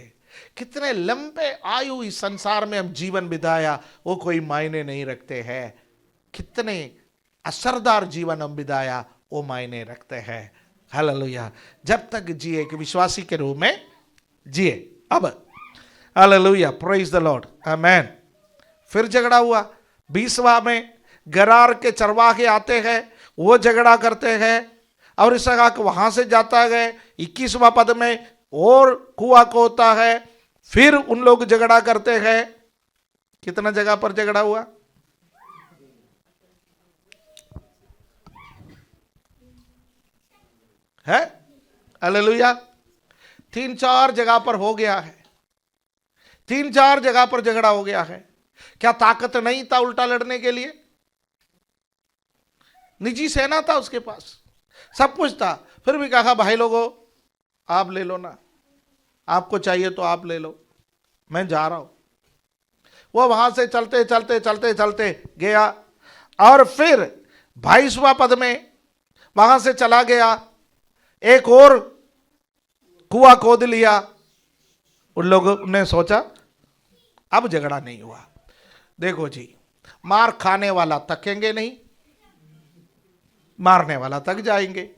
कितने लंबे आयु इस संसार में हम जीवन बिताया वो कोई मायने नहीं रखते हैं। कितने असरदार जीवन हम बिताया वो मायने रखते हैं। हालेलुया। जब तक जिए कि विश्वासी के रूप में जिए। अब हालेलुया, प्रेज द लॉर्ड, आमेन। फिर झगड़ा हुआ 20वां में। गरार के चरवाहे आते हैं, वो झगड़ा करते हैं और इसहाक वहां से जाता है। 21वां पद में और कुआं को होता है, फिर उन लोग झगड़ा करते हैं। कितना जगह पर झगड़ा हुआ है? हालेलुया। 3-4 जगह पर हो गया है, 3-4 जगह पर झगड़ा हो गया है। क्या ताकत नहीं था उल्टा लड़ने के लिए? निजी सेना था उसके पास, सब कुछ था, फिर भी कहा भाई लोगों आप ले लो ना, आपको चाहिए तो आप ले लो, मैं जा रहा हूं। वो वहां से चलते चलते चलते चलते गया और फिर 22वां पद में वहां से चला गया, एक और कुआं खोद लिया। उन लोगों ने सोचा अब झगड़ा नहीं हुआ। देखो जी, मार खाने वाला थकेंगे नहीं, मारने वाला थक जाएंगे।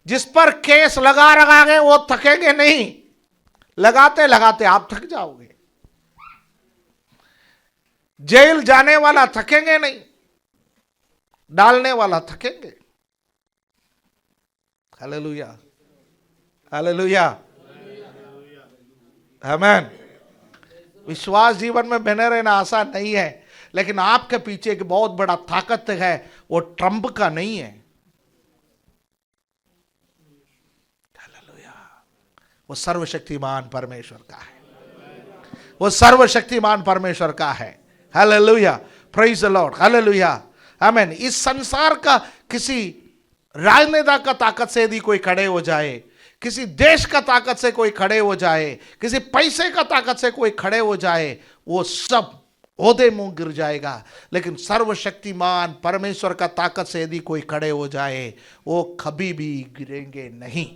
जिस पर केस लगा रखा है वो थकेंगे नहीं, लगाते लगाते आप थक जाओगे। जेल जाने वाला थकेंगे नहीं, डालने वाला थकेंगे। हालेलुया, हालेलुया, आमीन। विश्वास जीवन में बने रहना आसान नहीं है, लेकिन आपके पीछे एक बहुत बड़ा ताकत है, वो ट्रम्प का नहीं है। हालेलुया। वो सर्वशक्तिमान परमेश्वर का है, वो सर्वशक्तिमान परमेश्वर का है। Hallelujah, praise the Lord, hallelujah, आमीन। इस संसार का किसी राजनेता का ताकत से यदि कोई खड़े हो जाए, किसी देश का ताकत से कोई खड़े हो जाए, किसी पैसे का ताकत से कोई खड़े हो जाए, वो सब ओहदे मुंह गिर जाएगा। लेकिन सर्वशक्तिमान परमेश्वर का ताकत से यदि कोई खड़े हो जाए, वो कभी भी गिरेंगे नहीं।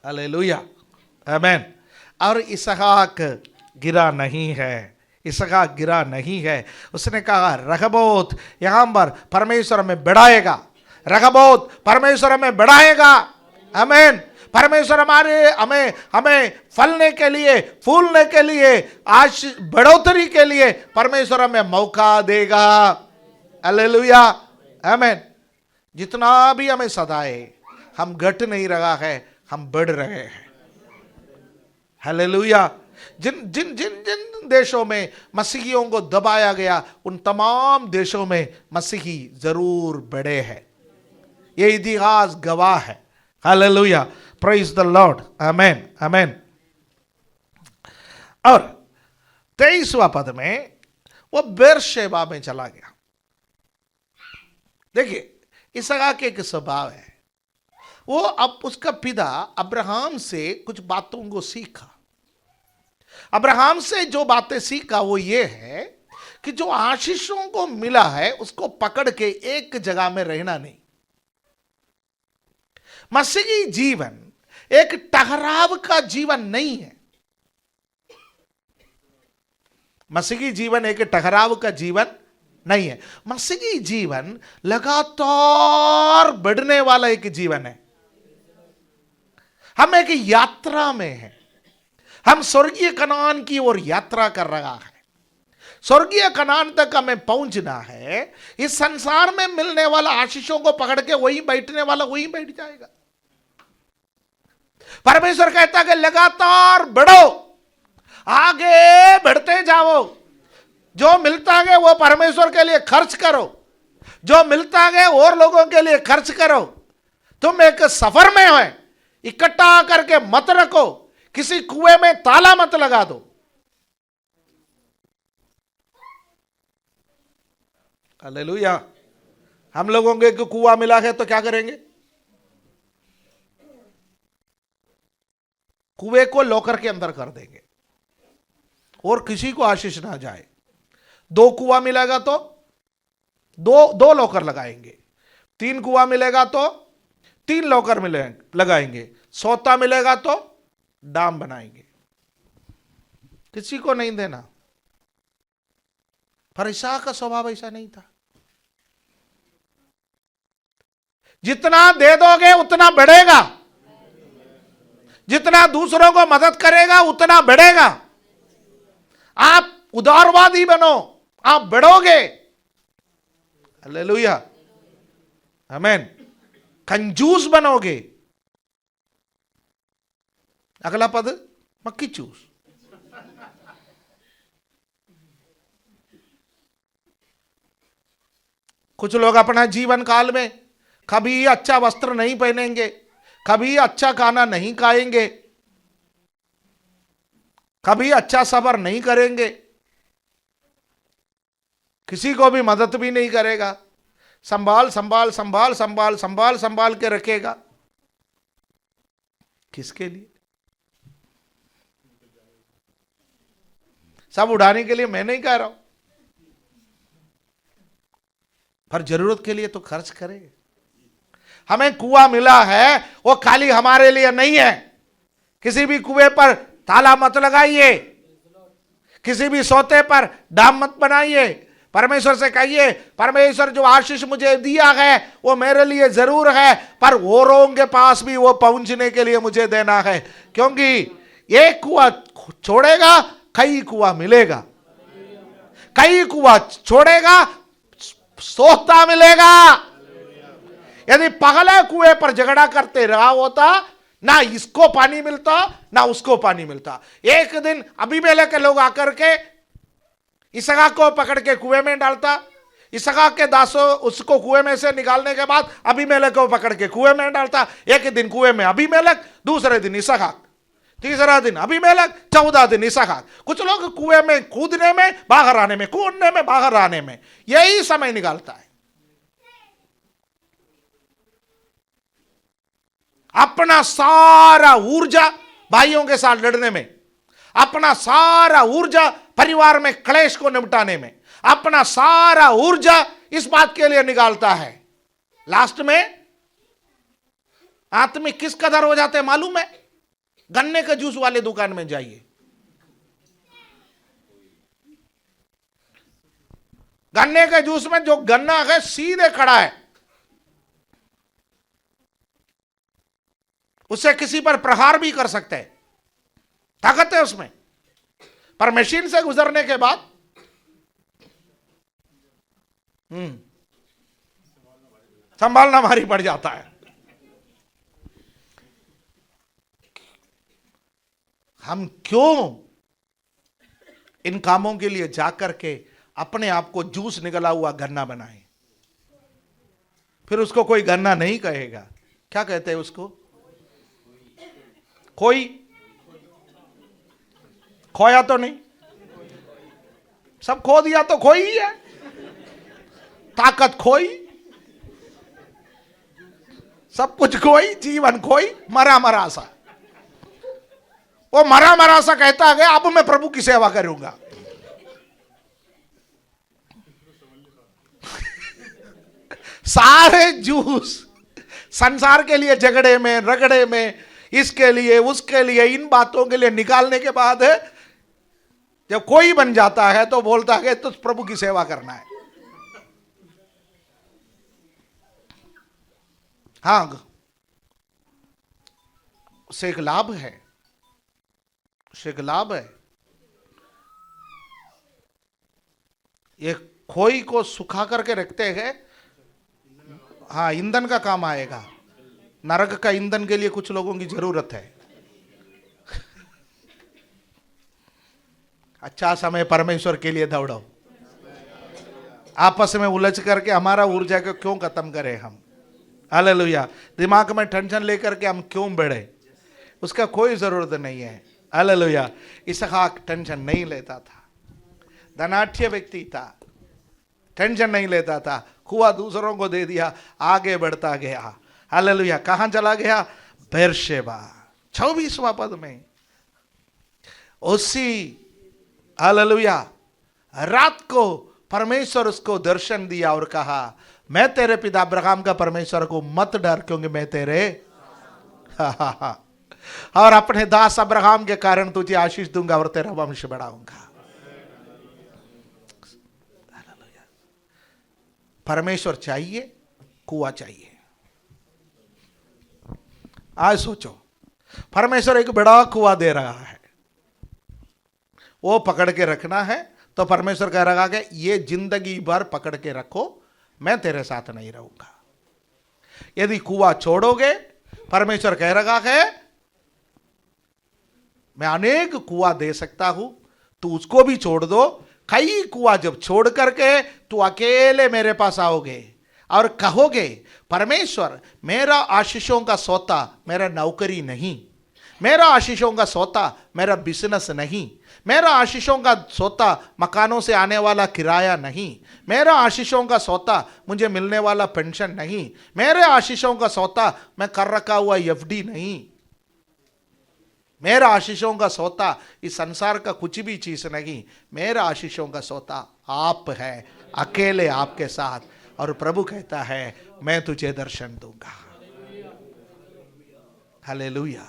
हालेलुया, आमीन। और इसहाक गिरा नहीं है, इसहाक गिरा नहीं है। उसने कहा रखबोत यहां पर परमेश्वर हमें बढ़ाएगा, रखबोत परमेश्वर हमें बढ़ाएगा। आमीन। परमेश्वर हमें फलने के लिए, फूलने के लिए, आज बढ़ोतरी के लिए परमेश्वर हमें मौका देगा। हालेलुया, आमीन। जितना भी हमें सताए, हम घट नहीं रहा है, हम बढ़ रहे हैं। हालेलुया। जिन जिन जिन जिन देशों में मसीहियों को दबाया गया, उन तमाम देशों में मसीही जरूर बढ़े हैं। ये इतिहास गवाह है। हालेलुया, प्रेज द लॉर्ड, आमेन, आमेन। और 23वां पद में वो बेरशेबा में चला गया। देखिए, इसहाक एक स्वभाव है, वो अब उसका पिता अब्राहम से कुछ बातों को सीखा। अब्राहम से जो बातें सीखा वो ये है कि जो आशीषों को मिला है उसको पकड़ के एक जगह में रहना नहीं। मसीही जीवन एक ठहराव का जीवन नहीं है। मसीही जीवन एक ठहराव का जीवन नहीं है। मसीही जीवन लगातार बढ़ने वाला एक जीवन है। हम एक यात्रा में हैं। हम स्वर्गीय कनान की ओर यात्रा कर रहा है। स्वर्गीय कनान तक हमें पहुंचना है। इस संसार में मिलने वाला आशीषों को पकड़ के वही बैठने वाला वही बैठ जाएगा। परमेश्वर कहता है कि लगातार बढ़ो, आगे बढ़ते जाओ। जो मिलता है वो परमेश्वर के लिए खर्च करो, जो मिलता है और लोगों के लिए खर्च करो। तुम एक सफर में हो, इकट्ठा करके मत रखो, किसी कुएं में ताला मत लगा दो। हालेलुया। हम लोगों को एक कुआं मिला है तो क्या करेंगे? कुएं को लॉकर के अंदर कर देंगे और किसी को आशीष ना जाए। दो कुआं मिलेगा तो दो लॉकर लगाएंगे। तीन कुआं मिलेगा तो तीन लॉकर लगाएंगे। सौता मिलेगा तो डाम बनाएंगे। किसी को नहीं देना। पर इसहाक का स्वभाव ऐसा नहीं था। जितना दे दोगे उतना बढ़ेगा, जितना दूसरों को मदद करेगा उतना बढ़ेगा। आप उदारवादी बनो, आप बढ़ोगे। हालेलुया, आमीन। कंजूस बनोगे। अगला पद मक्खी चूस। कुछ लोग अपना जीवन काल में कभी अच्छा वस्त्र नहीं पहनेंगे, कभी अच्छा खाना नहीं खाएंगे, कभी अच्छा सबर नहीं करेंगे, किसी को भी मदद भी नहीं करेगा। संभाल संभाल संभाल संभाल संभाल संभाल के रखेगा। किसके लिए? सब उड़ाने के लिए मैं नहीं कह रहा हूं, पर जरूरत के लिए तो खर्च करे। हमें कुआं मिला है वो खाली हमारे लिए नहीं है। किसी भी कुएं पर ताला मत लगाइए, किसी भी सोते पर डाम मत बनाइए। परमेश्वर से कहिए, परमेश्वर जो आशीष मुझे दिया है वो मेरे लिए जरूर है, पर औरों के पास भी वो पहुंचने के लिए मुझे देना है। क्योंकि एक कुआं छोड़ेगा कई कुआं मिलेगा, कई कुआं छोड़ेगा सोता मिलेगा। यदि पहले कुएं पर झगड़ा करते रहा होता, ना इसको पानी मिलता ना उसको पानी मिलता। एक दिन अबीमेलेक के लोग आकर के इसहाक को पकड़ के कुएं में डालता। इसहाक के दासों उसको कुएं में से निकालने के बाद अबीमेलेक को पकड़ के कुएं में डालता। एक दिन कुएं में अबीमेलेक, दूसरे दिन इसहाक, तीसरा दिन अबीमेलेक, चौथा दिन इसहाक। कुछ लोग कुएं में कूदने में बाहर आने में, कूदने में बाहर आने में यही समय निकालता है। अपना सारा ऊर्जा भाइयों के साथ लड़ने में, अपना सारा ऊर्जा परिवार में क्लेश को निपटाने में, अपना सारा ऊर्जा इस बात के लिए निकालता है। लास्ट में आत्मिक किस कदर हो जाते हैं मालूम है? गन्ने के जूस वाले दुकान में जाइए, गन्ने के जूस में जो गन्ना है सीधे खड़ा है, उससे किसी पर प्रहार भी कर सकते हैं, ताकत है उसमें। पर मशीन से गुजरने के बाद संभालना भारी पड़ जाता है। हम क्यों इन कामों के लिए जाकर के अपने आप को जूस निकला हुआ गन्ना बनाए? फिर उसको कोई गन्ना नहीं कहेगा। क्या कहते हैं उसको? कोई खोया तो नहीं, सब खो दिया तो खोई ही है। ताकत खोई, सब कुछ खोई, जीवन खोई, मरा मरा सा। वो मरा मरा सा कहता है अब मैं प्रभु की सेवा करूंगा। सारे जूस संसार के लिए झगड़े में रगड़े में, इसके लिए उसके लिए, इन बातों के लिए निकालने के बाद जब कोई बन जाता है तो बोलता है तो प्रभु की सेवा करना है। हाँ, उससे एक लाभ है, उससे एक लाभ है। ये खोई को सुखा करके रखते हैं, हाँ, ईंधन का काम आएगा। नरक का ईंधन के लिए कुछ लोगों की जरूरत है। अच्छा समय परमेश्वर के लिए दौड़ो, आपस में उलझ करके हमारा ऊर्जा को क्यों खत्म करें हम। हालेलुया। दिमाग में टेंशन लेकर के हम क्यों बढ़े, उसका कोई जरूरत नहीं है। हालेलुया। इसहाक टेंशन नहीं लेता था, धनाढ्य व्यक्ति था, टेंशन नहीं लेता था, कुआ दूसरों को दे दिया, आगे बढ़ता गया। हालेलुया। कहां चला गया? बेरशेबा। 24वां पद में उसी हालेलुया रात को परमेश्वर उसको दर्शन दिया और कहा, मैं तेरे पिता अब्राहम का परमेश्वर को मत डर, क्योंकि मैं तेरे और अपने दास अब्राहम के कारण तुझे आशीष दूंगा और तेरा वंश बढ़ाऊंगा। परमेश्वर चाहिए, कुआं चाहिए। आज सोचो, परमेश्वर एक बड़ा कुआं दे रहा है, वो पकड़ के रखना है, तो परमेश्वर कह रहा है ये जिंदगी भर पकड़ के रखो, मैं तेरे साथ नहीं रहूंगा। यदि कुआं छोड़ोगे, परमेश्वर कह रहा है मैं अनेक कुआं दे सकता हूं, तू उसको भी छोड़ दो। कई कुआं जब छोड़ करके तू अकेले मेरे पास आओगे और कहोगे, परमेश्वर मेरा आशीषों का सोता मेरा नौकरी नहीं, मेरा आशीषों का सोता मेरा बिजनेस नहीं, मेरा आशीषों का सोता मकानों से आने वाला किराया नहीं, मेरा आशीषों का सोता मुझे मिलने वाला पेंशन नहीं, मेरे आशीषों का सोता मैं कर रखा हुआ एफडी नहीं, मेरा आशीषों का सोता इस संसार का कुछ भी चीज नहीं, मेरा आशीषों का सोता आप है, अकेले आपके साथ। और प्रभु कहता है मैं तुझे दर्शन दूंगा। हालेलुया।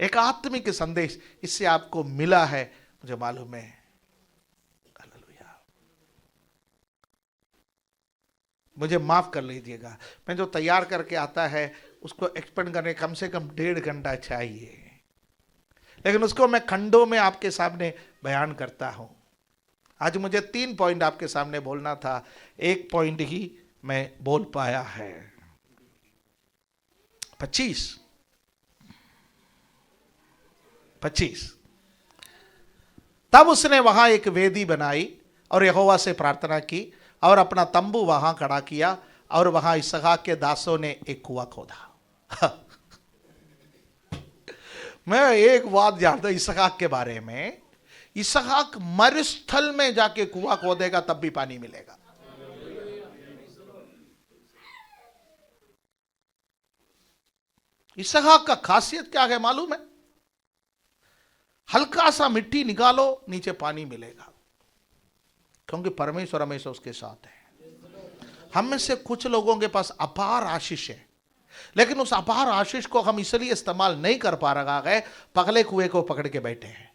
एक आत्मिक संदेश इससे आपको मिला है, मुझे मालूम है। हालेलुया। मुझे माफ कर लीजिएगा, मैं जो तैयार करके आता है उसको एक्सपेंड करने कम से कम 1.5 घंटा चाहिए, लेकिन उसको मैं खंडों में आपके सामने बयान करता हूं। आज मुझे 3 पॉइंट आपके सामने बोलना था, 1 पॉइंट ही मैं बोल पाया है। 25 तब उसने वहां एक वेदी बनाई और यहोवा से प्रार्थना की और अपना तंबू वहां खड़ा किया, और वहां इसहाक के दासों ने एक कुआं खोदा। मैं एक बात जानता हूं इसहाक के बारे में, इसहाक मरुस्थल में जाके कुआं खोदेगा तब भी पानी मिलेगा। इसहाक का खासियत क्या है मालूम है? हल्का सा मिट्टी निकालो, नीचे पानी मिलेगा, क्योंकि परमेश्वर हमेशा उसके साथ है। हम में से कुछ लोगों के पास अपार आशीष है, लेकिन उस अपार आशीष को हम इसलिए इस्तेमाल नहीं कर पा रहा है, पगले कुएं को पकड़ के बैठे हैं।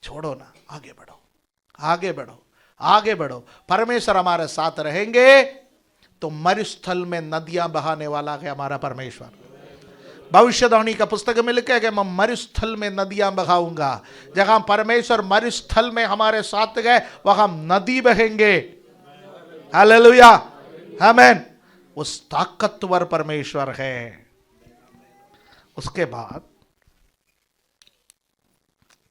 छोड़ो ना, आगे बढ़ो, आगे बढ़ो, आगे बढ़ो। परमेश्वर हमारे साथ रहेंगे तो मरुस्थल में नदियां बहाने वाला है हमारा परमेश्वर। भविष्यवाणी का पुस्तक में लिखा है कि मैं मरुस्थल में नदियां बहाऊंगा। जहां परमेश्वर मरुस्थल में हमारे साथ गए वहां नदी बहेंगे। हालेलुया, आमीन। उस ताकतवर परमेश्वर है। उसके बाद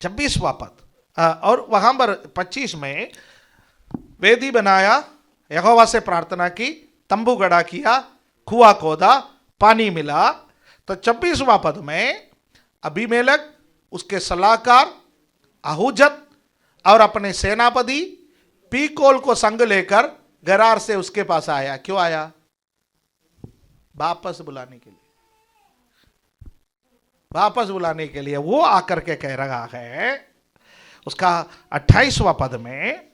26वां पद, और वहां पर 25 में वेदी बनाया, यहोवा से प्रार्थना की, तंबू गड़ा किया, कुआं खोदा, पानी मिला। तो 26वां पद में अबीमेलेक, उसके सलाहकार अहुजत और अपने सेनापति पीकोल को संग लेकर गरार से उसके पास आया। क्यों आया? वापस बुलाने के लिए, वापस बुलाने के लिए। वो आकर के कह रहा है, उसका 28वां पद में,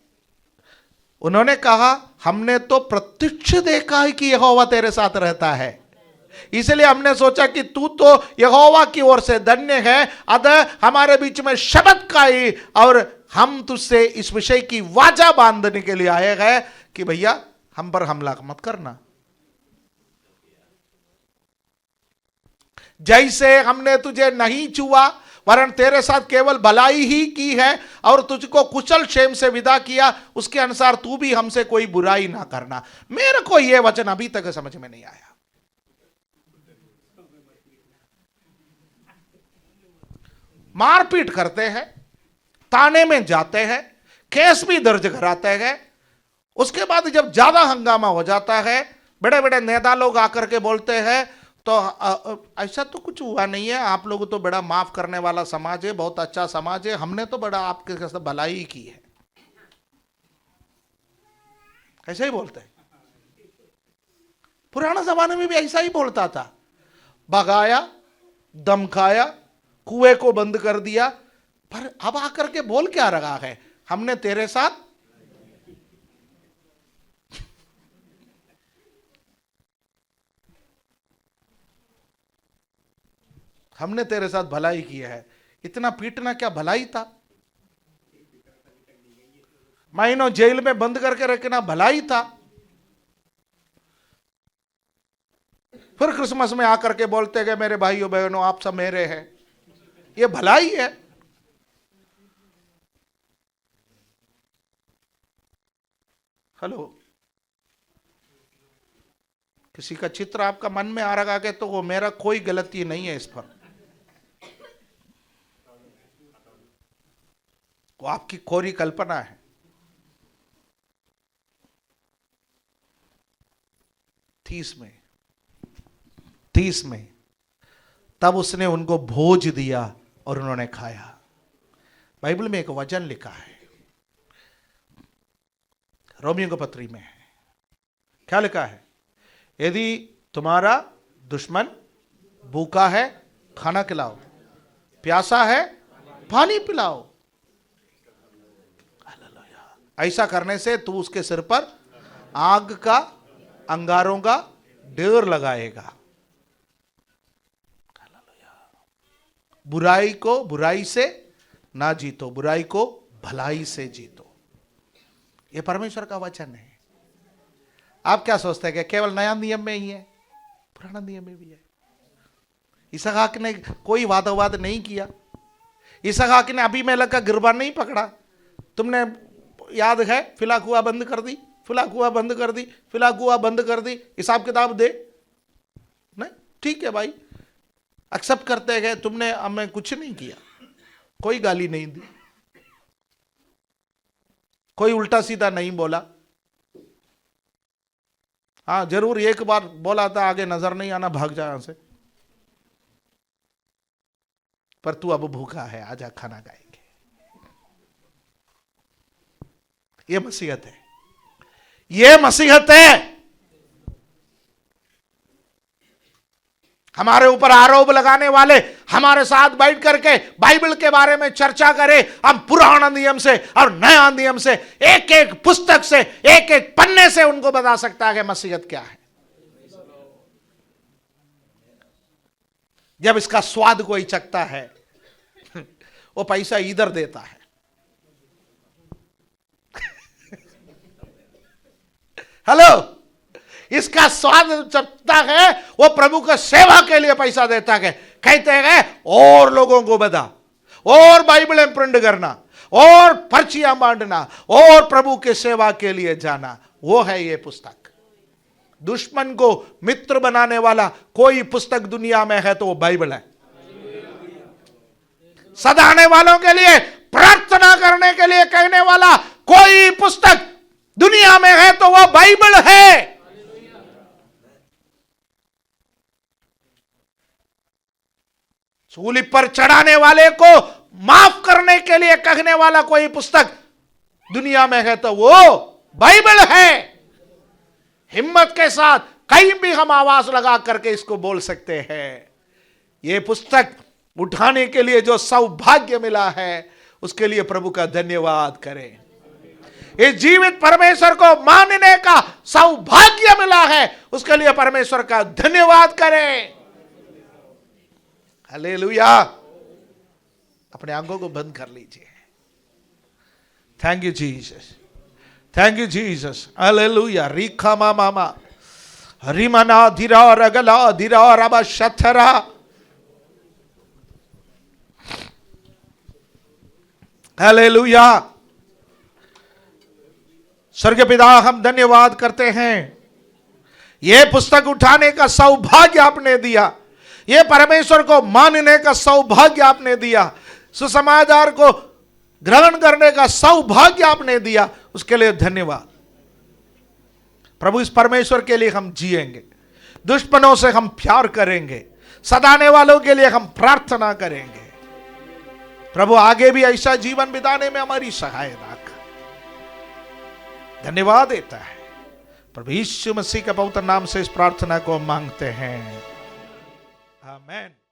उन्होंने कहा हमने तो प्रत्यक्ष देखा है कि यहोवा तेरे साथ रहता है, इसलिए हमने सोचा कि तू तो यहोवा की ओर से धन्य है, अतः हमारे बीच में शब्द का ही, और हम तुझसे इस विषय की वाचा बांधने के लिए आए हैं कि भैया हम पर हमला मत करना। जैसे हमने तुझे नहीं छुआ वरन तेरे साथ केवल भलाई ही की है और तुझको कुशल क्षेम से विदा किया, उसके अनुसार तू भी हमसे कोई बुराई ना करना। मेरे को यह वचन अभी तक समझ में नहीं आया। मारपीट करते हैं, ताने में जाते हैं, केस भी दर्ज कराते हैं, उसके बाद जब ज्यादा हंगामा हो जाता है, बड़े बड़े नेता लोग आकर के बोलते हैं तो ऐसा तो कुछ हुआ नहीं है, आप लोग तो बड़ा माफ करने वाला समाज है, बहुत अच्छा समाज है, हमने तो बड़ा आपके साथ भलाई की है, ऐसा ही बोलते हैं। पुराने जमाने में भी ऐसा ही बोलता था, भगाया, धमकाया, कुएं को बंद कर दिया, पर अब आकर के बोल क्या रहा है, हमने तेरे साथ भलाई की है। इतना पीटना क्या भलाई था? महीनों जेल में बंद करके रखना भलाई था? फिर क्रिसमस में आकर के बोलते गए मेरे भाइयों बहनों आप सब मेरे हैं, ये भलाई है? हेलो, किसी का चित्र आपका मन में आ रहा है तो वो मेरा कोई गलती नहीं है इस पर, वो आपकी कोरी कल्पना है। तीस में तब उसने उनको भोज दिया और उन्होंने खाया। बाइबल में एक वचन लिखा है, रोमियो की पत्री में है, क्या लिखा है? यदि तुम्हारा दुश्मन भूखा है खाना खिलाओ, प्यासा है पानी पिलाओ। ऐसा करने से तू उसके सिर पर आग का अंगारों का ढेर लगाएगा। बुराई को बुराई से ना जीतो, बुराई को भलाई से जीतो। यह परमेश्वर का वचन है। आप क्या सोचते हैं कि केवल नया नियम में ही है? पुराना नियम में भी है। इसहाक ने कोई वादविवाद नहीं किया, इसहाक ने अबीमेलेक का गिरबान नहीं पकड़ा। तुमने याद है, फिलाकुआ बंद कर दी, फिलाकुआ बंद कर दी, फिलाकुआ बंद कर दी, हिसाब किताब दे। नहीं, ठीक है भाई, एक्सेप्ट करते गए, तुमने हमें कुछ नहीं किया, कोई गाली नहीं दी, कोई उल्टा सीधा नहीं बोला। हाँ जरूर एक बार बोला था आगे नजर नहीं आना, भाग जा यहां से, पर तू अब भूखा है, आजा खाना खाएंगे। ये मसीहत है, ये मसीहत है। हमारे ऊपर आरोप लगाने वाले हमारे साथ बैठ करके बाइबल के बारे में चर्चा करें। हम पुराना नियम से और नया नियम से एक एक पुस्तक से एक एक पन्ने से उनको बता सकता है कि मसीहत क्या है। जब इसका स्वाद कोई चखता है वो पैसा इधर देता है। हेलो, इसका स्वाद चखता है, वो प्रभु का सेवा के लिए पैसा देता है। कहते हैं और लोगों को बता, और बाइबलें प्रिंट करना, और पर्चियां बांटना, और प्रभु के सेवा के लिए जाना, वो है ये पुस्तक। दुश्मन को मित्र बनाने वाला कोई पुस्तक दुनिया में है तो वो बाइबल है। सदाने वालों के लिए, प्रार्थना करने के लिए कहने वाला कोई पुस्तक दुनिया में है तो वो बाइबल है। सूली पर चढ़ाने वाले को माफ करने के लिए कहने वाला कोई पुस्तक दुनिया में है तो वो बाइबल है। हिम्मत के साथ कहीं भी हम आवाज लगा करके इसको बोल सकते हैं। ये पुस्तक उठाने के लिए जो सौभाग्य मिला है उसके लिए प्रभु का धन्यवाद करें। इस जीवित परमेश्वर को मानने का सौभाग्य मिला है, उसके लिए परमेश्वर का धन्यवाद करें। हालेलुया। अपने आंखों को बंद कर लीजिए। Thank you Jesus, thank you Jesus. Hallelujah. रीखा मामा रिमना धीरा रगला धीरा रबा शथरा। हालेलुया। स्वर्गपिता, हम धन्यवाद करते हैं, यह पुस्तक उठाने का सौभाग्य आपने दिया, यह परमेश्वर को मानने का सौभाग्य आपने दिया, सुसमाचार को ग्रहण करने का सौभाग्य आपने दिया, उसके लिए धन्यवाद प्रभु। इस परमेश्वर के लिए हम जिएंगे, दुश्मनों से हम प्यार करेंगे, सताने वालों के लिए हम प्रार्थना करेंगे। प्रभु आगे भी ऐसा जीवन बिताने में हमारी सहायता कर। धन्यवाद देता है प्रभु यीशु मसीह के पवित्र नाम से इस प्रार्थना को मांगते हैं, आमीन।